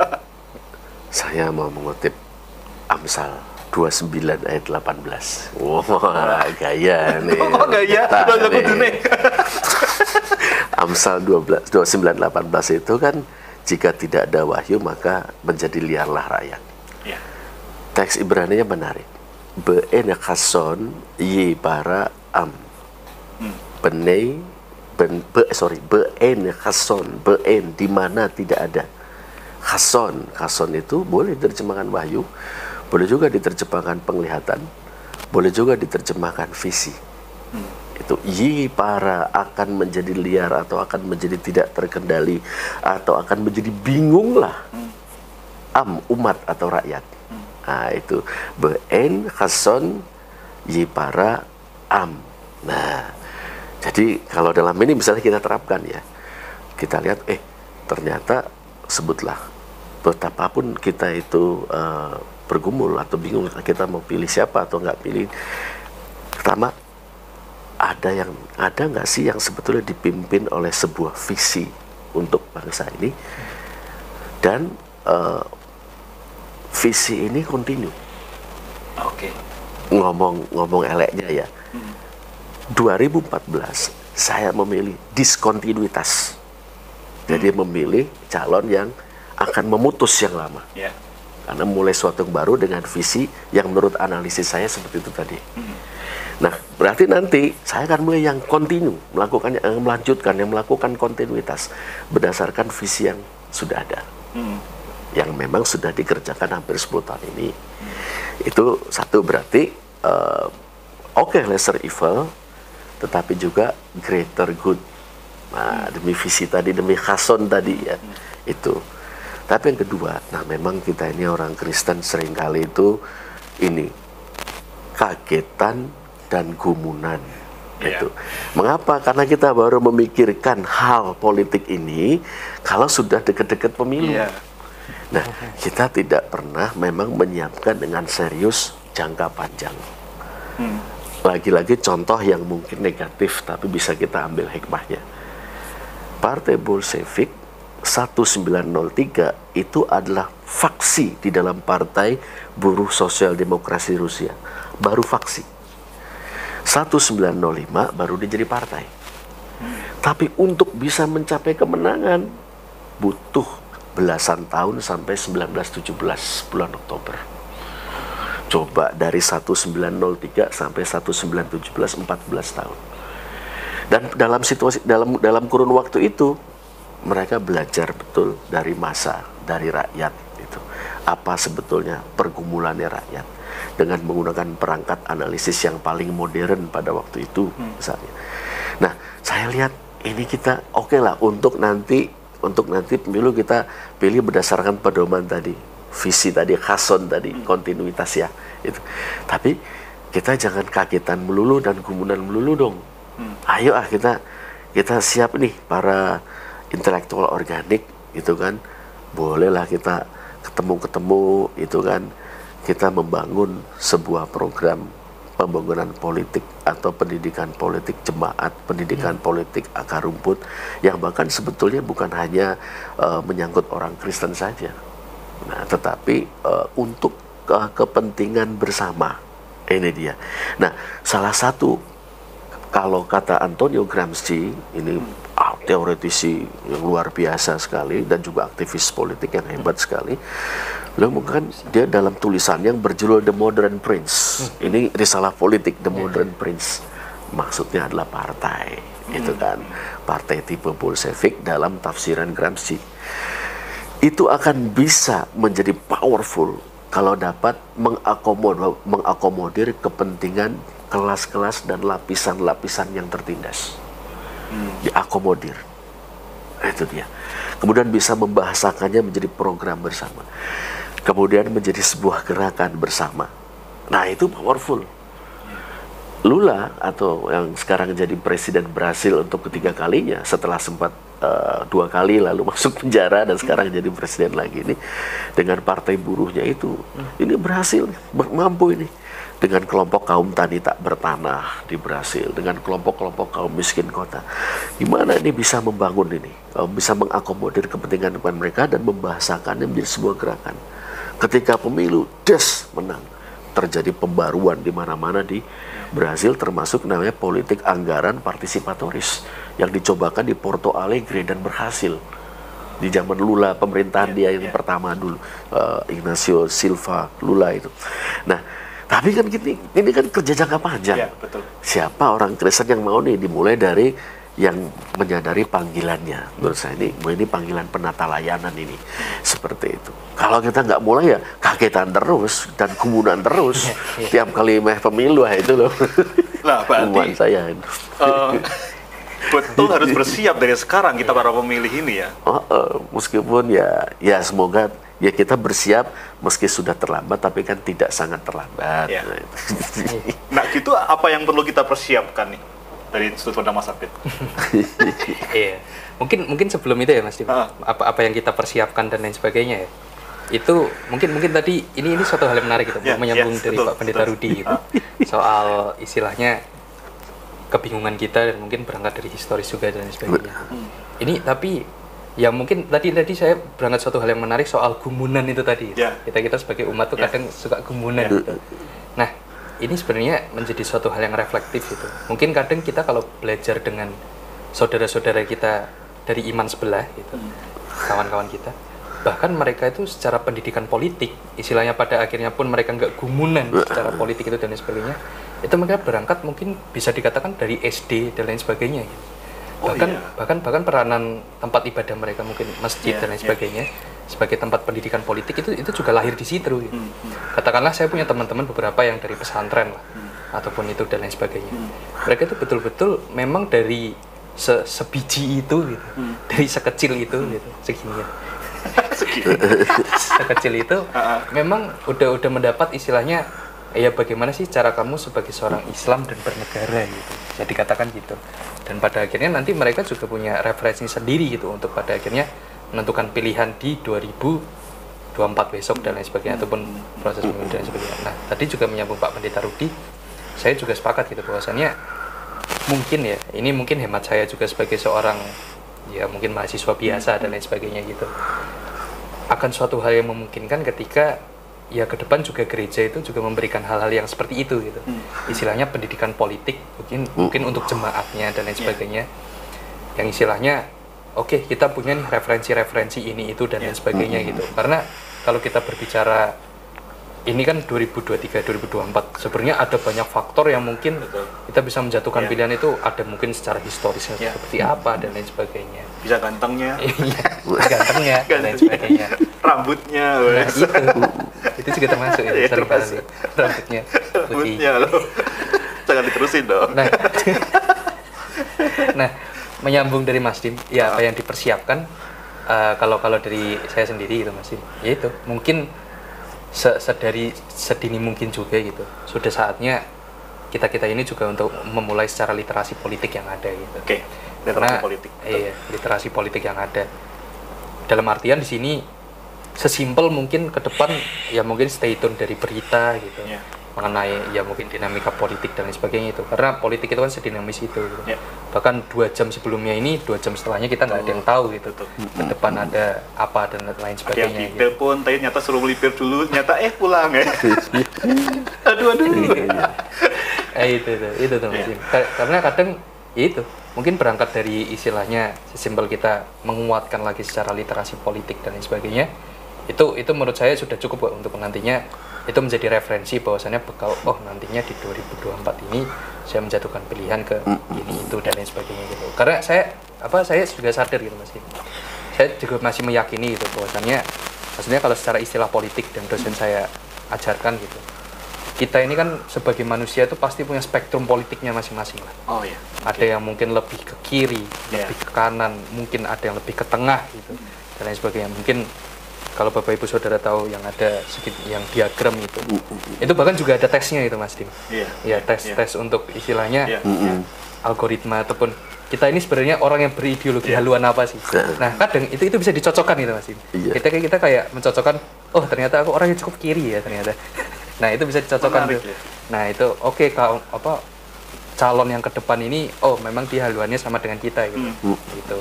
Saya mau mengutip Amsal 29 ayat 18. Wah, gaya nih. Kok gaya? Udah kudu nih. Amsal 29 18 itu kan jika tidak ada wahyu maka menjadi liarlah rakyat. Ya. Teks Ibrani-nya menarik. Be'en khason yi para am. Be'en khason, be'en di mana tidak ada. Khason itu boleh diterjemahkan wahyu, boleh juga diterjemahkan penglihatan, boleh juga diterjemahkan visi. Itu yi para akan menjadi liar atau akan menjadi tidak terkendali atau akan menjadi bingung lah. Umat atau rakyat. Nah, itu be'en khason yi para am. Nah, jadi kalau dalam ini misalnya kita terapkan ya, kita lihat ternyata sebutlah betapapun kita itu bergumul atau bingung kita mau pilih siapa atau nggak pilih. Pertama, ada nggak sih yang sebetulnya dipimpin oleh sebuah visi untuk bangsa ini, dan visi ini kontinu. Oke. Ngomong eleknya ya. 2014 saya memilih diskontinuitas. Jadi memilih calon yang akan memutus yang lama. Karena mulai suatu yang baru dengan visi yang menurut analisis saya seperti itu tadi. Nah, berarti nanti saya akan mulai yang kontinu, melakukan kontinuitas berdasarkan visi yang sudah ada. Yang memang sudah dikerjakan hampir 10 tahun ini. Itu satu, berarti lesser evil, tetapi juga greater good. Nah, demi visi tadi, demi khason tadi ya, itu. Tapi yang kedua, nah memang kita ini orang Kristen seringkali itu ini kagetan dan gumunan. Itu. Mengapa? Karena kita baru memikirkan hal politik ini kalau sudah dekat-dekat pemilu. Nah, kita tidak pernah memang menyiapkan dengan serius jangka panjang. Lagi-lagi contoh yang mungkin negatif, tapi bisa kita ambil hikmahnya. Partai Bolshevik 1903 itu adalah faksi di dalam Partai Buruh Sosial Demokrasi Rusia. Baru faksi. 1905 baru dia jadi partai. Tapi untuk bisa mencapai kemenangan butuh belasan tahun sampai 1917 bulan Oktober. Coba dari 1903 sampai 1917 14 tahun. Dan dalam situasi dalam kurun waktu itu mereka belajar betul dari massa, dari rakyat itu. Apa sebetulnya pergumulannya rakyat dengan menggunakan perangkat analisis yang paling modern pada waktu itu misalnya. Nah, saya lihat ini kita oke lah untuk nanti pemilu kita pilih berdasarkan pedoman tadi, visi tadi, khason tadi, kontinuitas ya itu. Tapi kita jangan kagetan melulu dan gumunan melulu dong. Ayo kita siap nih para intelektual organik gitu kan, bolehlah kita ketemu itu kan, kita membangun sebuah program pembangunan politik atau pendidikan politik jemaat, pendidikan politik akar rumput, yang bahkan sebetulnya bukan hanya menyangkut orang Kristen saja, nah, tetapi untuk kepentingan bersama. Ini dia. Nah, salah satu, kalau kata Antonio Gramsci, ini teoretisi yang luar biasa sekali dan juga aktivis politik yang hebat sekali. Lalu kan dia dalam tulisan yang berjudul The Modern Prince, ini risalah politik The Modern Prince, maksudnya adalah partai, itu kan, partai tipe Bolshevik dalam tafsiran Gramsci. Itu akan bisa menjadi powerful kalau dapat mengakomodir kepentingan kelas-kelas dan lapisan-lapisan yang tertindas. Diakomodir. Itu dia. Kemudian bisa membahasakannya menjadi program bersama. Kemudian menjadi sebuah gerakan bersama. Nah, itu powerful. Lula, atau yang sekarang jadi presiden Brasil untuk ketiga kalinya, setelah sempat 2 kali lalu masuk penjara dan sekarang jadi presiden lagi ini, dengan partai buruhnya itu, ini berhasil, mampu ini. Dengan kelompok kaum tani tak bertanah di Brasil, dengan kelompok-kelompok kaum miskin kota. Gimana ini bisa membangun ini, bisa mengakomodir kepentingan mereka dan membahasakannya menjadi sebuah gerakan. Ketika pemilu, menang. Terjadi pembaruan di mana-mana di Brasil, termasuk namanya politik anggaran partisipatoris yang dicobakan di Porto Alegre dan berhasil. Di zaman Lula, pemerintahan dia yang pertama dulu, Ignacio Silva Lula itu. Nah, tapi kan ini kan kerja jangka panjang. Ya, betul. Siapa orang Kristen yang mau nih, dimulai dari yang menyadari panggilannya. Menurut saya ini panggilan penata layanan ini. Seperti itu. Kalau kita nggak mulai ya kagetan terus dan gumunan terus. Tiap kali pemilu itu loh. Nah, berarti saya itu. Betul harus bersiap dari sekarang kita para pemilih ini ya. Meskipun ya semoga ya kita bersiap meski sudah terlambat, tapi kan tidak sangat terlambat. Ya. Nah, gitu apa yang perlu kita persiapkan nih dari sudut pandang Mas Abid? Iya, mungkin sebelum itu ya Mas Dim, apa yang kita persiapkan dan lain sebagainya ya. Itu mungkin tadi ini suatu hal yang menarik gitu, menyambung dari Pak Pendeta Rudi gitu. Soal istilahnya kebingungan kita dan mungkin berangkat dari historis juga dan lain sebagainya. Ini tapi ya mungkin tadi saya berangkat suatu hal yang menarik soal gumunan itu tadi. Kita sebagai umat tuh kadang suka gumunan gitu. Nah, ini sebenarnya menjadi suatu hal yang reflektif gitu. Mungkin kadang kita kalau belajar dengan saudara-saudara kita dari iman sebelah gitu, kawan-kawan kita, bahkan mereka itu secara pendidikan politik, istilahnya pada akhirnya pun mereka nggak gumunan secara politik itu dan lain sebagainya, itu mereka berangkat mungkin bisa dikatakan dari SD dan lain sebagainya gitu. Bahkan peranan tempat ibadah mereka mungkin masjid dan lain sebagainya sebagai tempat pendidikan politik itu juga lahir di situ gitu. Katakanlah saya punya teman-teman beberapa yang dari pesantren lah ataupun itu dan lain sebagainya. Mereka itu betul-betul memang dari sebiji itu gitu. Dari sekecil itu gitu, segini. Sekecil itu memang udah mendapat istilahnya ya bagaimana sih cara kamu sebagai seorang Islam dan bernegara gitu. Jadi katakan gitu. Dan pada akhirnya nanti mereka juga punya referensi sendiri gitu untuk pada akhirnya menentukan pilihan di 2024 besok dan lain sebagainya ataupun proses pemilu dan sebagainya. Nah, tadi juga menyambung Pak Pendeta Rudi, saya juga sepakat gitu bahwasannya mungkin ya, ini mungkin hemat saya juga sebagai seorang ya mungkin mahasiswa biasa dan lain sebagainya gitu. Akan suatu hal yang memungkinkan ketika ya ke depan juga gereja itu juga memberikan hal-hal yang seperti itu gitu. Istilahnya pendidikan politik mungkin untuk jemaatnya dan lain sebagainya. Yang istilahnya oke, kita punya nih referensi-referensi ini itu dan lain sebagainya gitu. Karena kalau kita berbicara ini kan 2023 2024 sebenarnya ada banyak faktor yang mungkin kita bisa menjatuhkan pilihan itu, ada mungkin secara historisnya seperti apa dan lain sebagainya. Bisa gantengnya. Gantengnya dan lain sebagainya. Rambutnya. Nah, itu juga termasuk ya, sering kali rambutnya loh. Jangan diterusin dong. Nah, menyambung dari Mas Dim, ya apa yang dipersiapkan kalau dari saya sendiri itu Mas Dim, yaitu mungkin sedini mungkin juga gitu. Sudah saatnya kita ini juga untuk memulai secara literasi politik yang ada gitu. Oke, literasi politik. Iya, literasi politik yang ada. Dalam artian di sini sesimpel mungkin ke depan ya mungkin stay tune dari berita gitu Ya. mengenai ya mungkin dinamika politik dan lain sebagainya itu, karena politik itu kan sedinamis itu gitu. Ya. Bahkan 2 jam sebelumnya ini 2 jam setelahnya kita nggak ada yang tahu gitu ke depan ada apa dan lain Ada yang sebagainya di gitu. telepon, tapi nyata suruh melipir dulu, nyata pulang ya. aduh. Itu tuh Mas Dim. Karena kadang ya itu mungkin berangkat dari istilahnya sesimpel kita menguatkan lagi secara literasi politik dan lain sebagainya, itu menurut saya sudah cukup kok untuk nantinya itu menjadi referensi bahwasannya bekal nantinya di 2024 ini saya menjatuhkan pilihan ke ini itu dan lain sebagainya gitu. Karena saya juga sadar gitu Mas Dim. Saya juga masih meyakini gitu bahwasannya maksudnya kalau secara istilah politik dan dosen saya ajarkan gitu, kita ini kan sebagai manusia itu pasti punya spektrum politiknya masing-masing lah. Oh iya. Ada yang mungkin lebih ke kiri, Yeah. lebih ke kanan, mungkin ada yang lebih ke tengah gitu dan lain sebagainya. Mungkin kalau Bapak Ibu Saudara tahu yang ada yang diagram itu bahkan juga ada tesnya itu Mas Dim. Iya. Ya tes untuk istilahnya Iya. algoritma ataupun kita ini sebenarnya orang yang berideologi haluan apa sih? Nah kadang itu bisa dicocokkan gitu Mas Dim. Iya. Kita kayak mencocokkan, oh ternyata aku orang yang cukup kiri ya ternyata. Nah itu bisa dicocokkan Menarik, tuh. ya. Nah itu oke, kalau calon yang ke depan ini memang dia haluannya sama dengan kita gitu.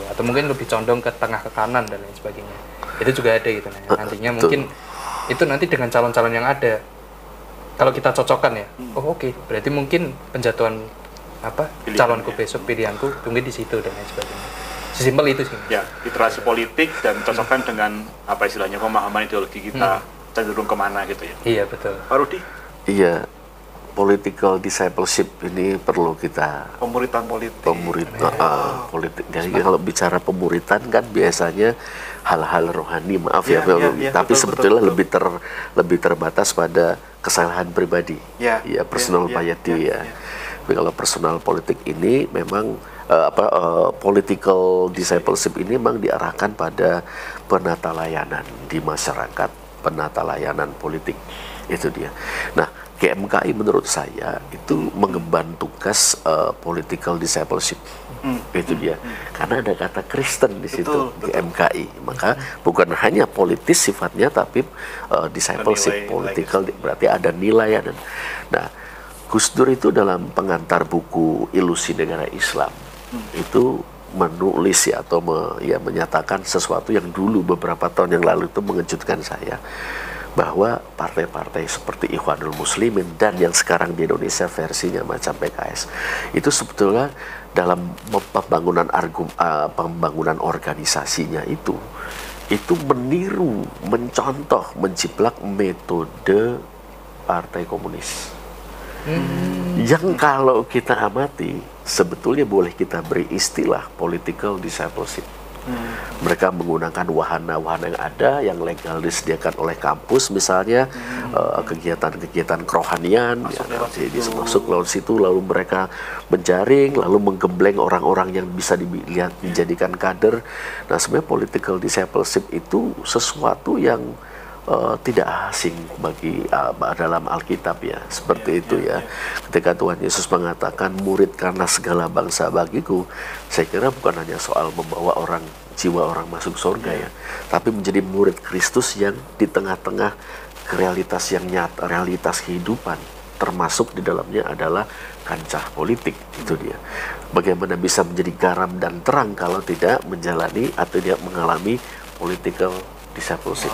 Atau mungkin lebih condong ke tengah ke kanan dan lain sebagainya. Itu juga ada gitu. Nah, nantinya mungkin itu nanti dengan calon-calon yang ada kalau kita cocokkan ya. Oke, berarti mungkin penjatuhan Pilihan, calonku ya. besok pilihanku mungkin di situ dan lain sebagainya. Sesimpel itu sih. Ya, literasi politik dan cocokkan dengan apa istilahnya pemahaman ideologi kita cenderung kemana gitu ya. Iya betul. Pak Rudi, Iya, political discipleship ini perlu kita pemuritan politik. politik. Jadi kalau bicara pemuritan kan biasanya hal-hal rohani, maaf Ya, ya, ya, tapi betul, sebetulnya betul. lebih terbatas pada kesalahan pribadi, Ya, personal ya, piety ya, ya. Tapi kalau personal politik ini memang political discipleship ini memang diarahkan pada penata layanan di masyarakat, penata layanan politik, itu dia. Nah, GMKI menurut saya itu mengemban tugas political discipleship, itu dia. Karena ada kata Kristen di situ, Betul. GMKI. Maka bukan hanya politis sifatnya, tapi discipleship, Nilai-nilai political, berarti ada nilai. Nah, Gus Dur itu dalam pengantar buku Ilusi Negara Islam itu menulis atau menyatakan sesuatu yang dulu beberapa tahun yang lalu itu mengejutkan saya, bahwa partai-partai seperti Ikhwanul Muslimin dan yang sekarang di Indonesia versinya macam PKS itu sebetulnya dalam pembangunan organisasinya itu meniru, mencontoh, menjiplak metode Partai Komunis. Yang kalau kita amati sebetulnya boleh kita beri istilah political discipleship. Mereka menggunakan wahana-wahana yang ada yang legal disediakan oleh kampus, misalnya kegiatan-kegiatan kerohanian masuk lewat situ, lalu mereka menjaring, lalu menggembleng orang-orang yang bisa dilihat dijadikan kader. Nah, sebenarnya political discipleship itu sesuatu yang tidak asing bagi dalam Alkitab ya, seperti itu ya. Ketika Tuhan Yesus mengatakan murid karena segala bangsa bagiku, saya kira bukan hanya soal membawa jiwa orang masuk surga ya, tapi menjadi murid Kristus yang di tengah-tengah realitas yang nyata, realitas kehidupan, termasuk di dalamnya adalah kancah politik, itu dia. Bagaimana bisa menjadi garam dan terang kalau tidak menjalani atau tidak mengalami political discipleship.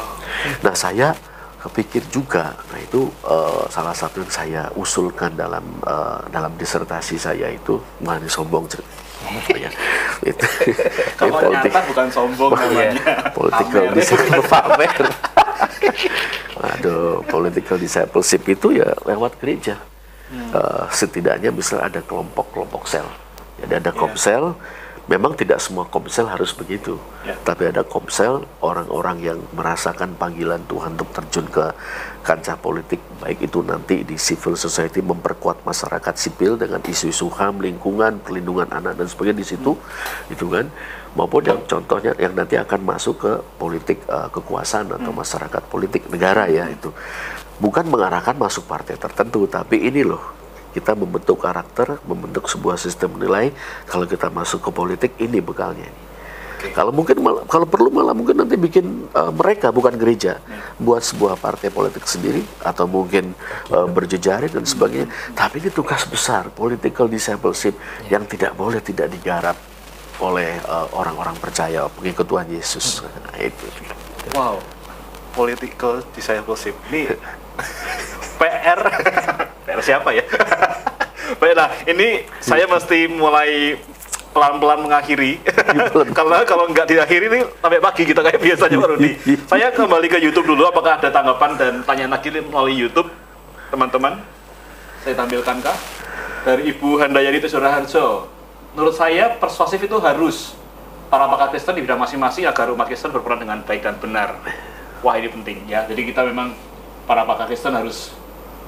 Nah, saya kepikir juga, nah itu salah satu yang saya usulkan dalam disertasi saya itu, mana sombong ya, itu Kalau nyata bukan sombong namanya. political discipleship. Aduh, political discipleship itu ya lewat gereja. Setidaknya misalnya ada kelompok-kelompok sel. Jadi ada komsel. Memang tidak semua komsel harus begitu, tapi ada komsel orang-orang yang merasakan panggilan Tuhan untuk terjun ke kancah politik, baik itu nanti di civil society memperkuat masyarakat sipil dengan isu-isu HAM, lingkungan, perlindungan anak dan sebagainya di situ, itu kan, maupun yang contohnya yang nanti akan masuk ke politik kekuasaan atau masyarakat politik negara ya, itu bukan mengarahkan masuk partai tertentu, tapi ini loh. Kita membentuk karakter, membentuk sebuah sistem nilai. Kalau kita masuk ke politik, ini bekalnya. Kalau perlu malah mungkin nanti bikin mereka bukan gereja, buat sebuah partai politik sendiri atau mungkin berjejaring dan sebagainya. Tapi ini tugas besar political discipleship yang tidak boleh tidak digarap oleh orang-orang percaya pengikut Tuhan Yesus. Itu. Wow, political discipleship ini PR siapa ya? Nah, ini saya mesti mulai pelan-pelan mengakhiri karena kalau nggak diakhiri nih sampai pagi kita kayak biasanya Pak Rudi. Saya kembali ke YouTube dulu, apakah ada tanggapan dan tanya lagi melalui YouTube teman-teman? Saya tampilkankah dari Ibu Handayani Tesoraharjo. Menurut saya persuasif itu harus para pakar Kristen di bidang masing-masing agar umat Kristen berperan dengan baik dan benar. Wah, ini penting ya. Jadi kita memang para pakar Kristen harus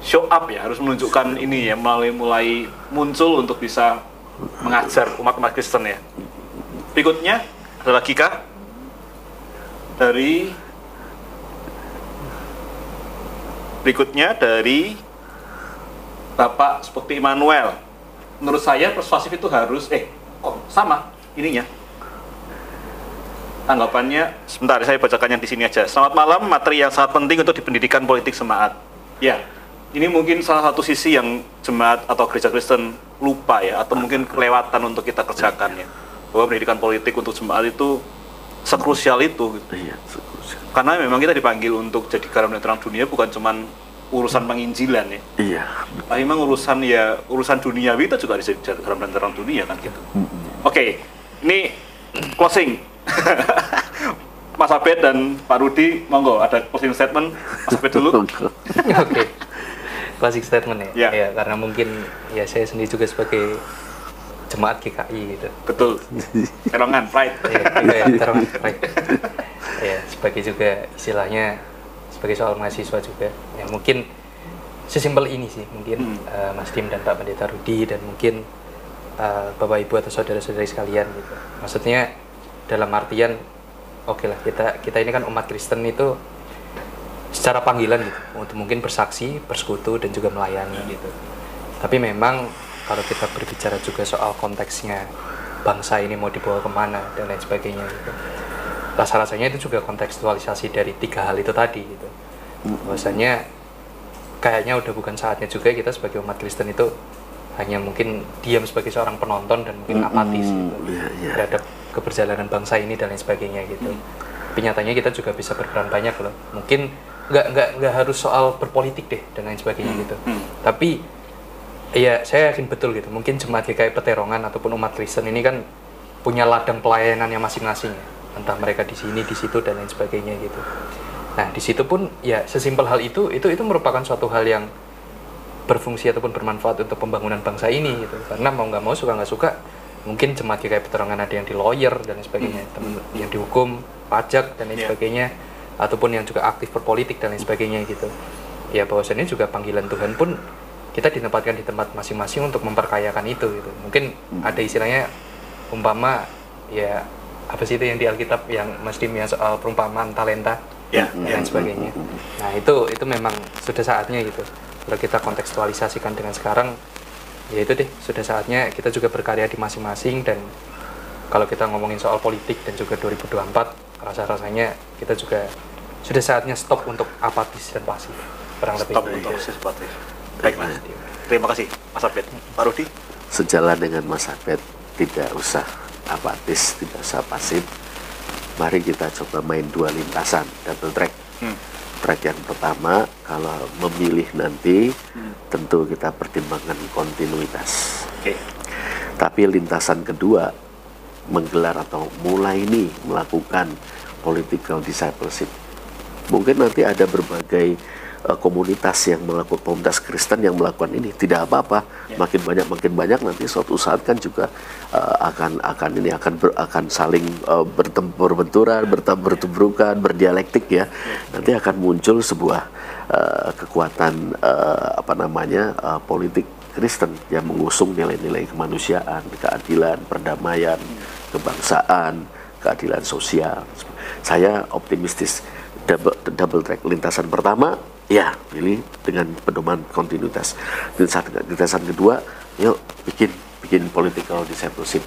show up ya, harus menunjukkan ini ya, mulai muncul untuk bisa mengajar umat-umat Kristen ya. Berikutnya ada lagi kah? Berikutnya dari Bapak seperti Immanuel. Menurut saya persuasif itu harus sama ininya. Tanggapannya sebentar, saya bacakan yang di sini aja. Selamat malam, materi yang sangat penting untuk di pendidikan politik jemaat. Ya, ini mungkin salah satu sisi yang jemaat atau gereja Kristen lupa ya, atau mungkin kelewatan untuk kita kerjakan ya, bahwa pendidikan politik untuk jemaat itu sekrusial itu gitu. Iya, sekrusial. Karena memang kita dipanggil untuk jadi garam dan terang dunia, bukan cuman urusan penginjilan ya. Iya. Tapi memang urusan duniawi itu juga bisa jadi garam dan terang dunia kan gitu. Oke, ini closing. Mas Abed dan Pak Rudi, monggo ada closing statement. Mas Abed dulu. Oke. Closing statement ya. Ya, karena mungkin ya saya sendiri juga sebagai jemaat GKI gitu. Betul. Terongan Pride. Ya, Terongan Pride. Ya, sebagai juga istilahnya sebagai soal mahasiswa juga. Ya mungkin sesimpel ini sih mungkin Mas Tim dan Pak Pendeta Rudi dan mungkin Bapak Ibu atau saudara-saudari sekalian gitu. Maksudnya dalam artian oke lah, kita ini kan umat Kristen itu secara panggilan gitu untuk mungkin bersaksi, bersekutu dan juga melayani gitu. Tapi memang kalau kita berbicara juga soal konteksnya bangsa ini mau dibawa kemana dan lain sebagainya gitu, rasa-rasanya itu juga kontekstualisasi dari tiga hal itu tadi gitu. Bahwasanya kayaknya udah bukan saatnya juga kita sebagai umat Kristen itu hanya mungkin diam sebagai seorang penonton dan mungkin apatis gitu terhadap keberjalanan bangsa ini dan lain sebagainya gitu. Tapi nyatanya kita juga bisa berperan banyak loh. Mungkin nggak harus soal berpolitik deh dan lain sebagainya gitu. Tapi ya saya yakin betul gitu. Mungkin jemaat GKI Peterongan ataupun umat Kristen ini kan punya ladang pelayanannya masing-masing ya. Entah mereka di sini, di situ dan lain sebagainya gitu. Nah di situ pun ya sesimpel hal itu merupakan suatu hal yang berfungsi ataupun bermanfaat untuk pembangunan bangsa ini gitu. Karena mau nggak mau, suka nggak suka, mungkin jemaat GKI Peterongan ada yang di lawyer dan lain sebagainya, yang dihukum pajak dan lain sebagainya, ataupun yang juga aktif berpolitik dan lain sebagainya gitu. Ya bahwasannya juga panggilan Tuhan pun kita ditempatkan di tempat masing-masing untuk memperkayakan itu gitu. Mungkin ada istilahnya umpama ya apa sih itu yang di Alkitab yang Mas Dim ya soal perumpamaan talenta dan sebagainya. Nah itu memang sudah saatnya gitu. Kalau kita kontekstualisasikan dengan sekarang, ya itu deh sudah saatnya kita juga berkarya di masing-masing. Dan kalau kita ngomongin soal politik dan juga 2024, rasa-rasanya kita juga sudah saatnya stop untuk apatis dan pasif, kurang lebih. Stop untuk pasif. Baik Mas. Terima kasih Mas Abed. Pak Rudi? Sejalan dengan Mas Abed, tidak usah apatis, tidak usah pasif. Mari kita coba main dua lintasan, double track. Track yang pertama, kalau memilih nanti, tentu kita pertimbangkan kontinuitas. Tapi lintasan kedua, menggelar atau mulai nih melakukan political discipleship. Mungkin nanti ada berbagai komunitas yang melakukan, komunitas Kristen yang melakukan ini, tidak apa-apa. Makin banyak nanti suatu saat kan juga akan saling berbenturan, bertubrukan, berdialektik ya. Nanti akan muncul sebuah kekuatan politik Kristen yang mengusung nilai-nilai kemanusiaan, keadilan, perdamaian, kebangsaan, keadilan sosial. Saya optimistis. Double track, lintasan pertama ya pilih dengan pedoman kontinuitas. Lintasan kedua, yuk bikin political discipleship.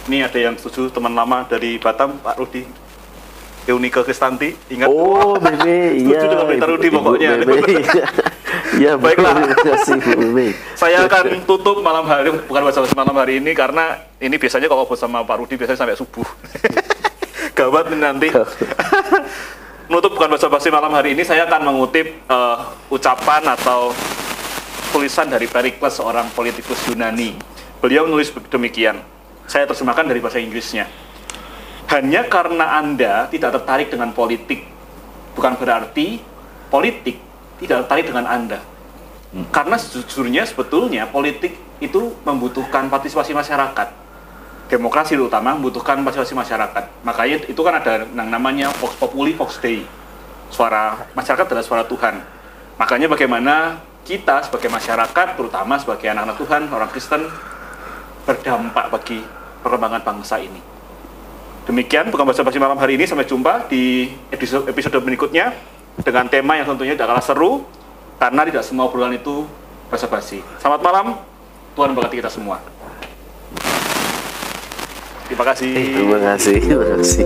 Ini ada yang setuju, teman lama dari Batam, Pak Rudi Eunike Kristanti, ingat? Oh, Meme, iya. Setuju dengan Berita Rudi pokoknya. Iya, Baiklah. terima kasih, Bu Meme. Saya akan tutup malam hari, bukan basa-basi malam hari ini, karena ini biasanya kalau bersama Pak Rudi biasanya sampai subuh. Gawat ini nanti. Menutup bukan basa-basi malam hari ini, saya akan mengutip ucapan atau tulisan dari Pericles, seorang politikus Yunani. Beliau menulis demikian, saya terjemahkan dari bahasa Inggrisnya. Hanya karena Anda tidak tertarik dengan politik, bukan berarti politik tidak tertarik dengan Anda. Karena sejujurnya sebetulnya politik itu membutuhkan partisipasi masyarakat. Demokrasi terutama membutuhkan partisipasi masyarakat. Makanya itu kan ada yang namanya Vox Populi, Vox Dei. Suara masyarakat adalah suara Tuhan. Makanya bagaimana kita sebagai masyarakat, terutama sebagai anak-anak Tuhan, orang Kristen, berdampak bagi perkembangan bangsa ini. Demikian bukan basa-basi malam hari ini. Sampai jumpa di episode berikutnya dengan tema yang tentunya tidak kalah seru, karena tidak semua obrolan itu basa-basi. Selamat malam, Tuhan memberkati kita semua. Terima kasih. Terima kasih.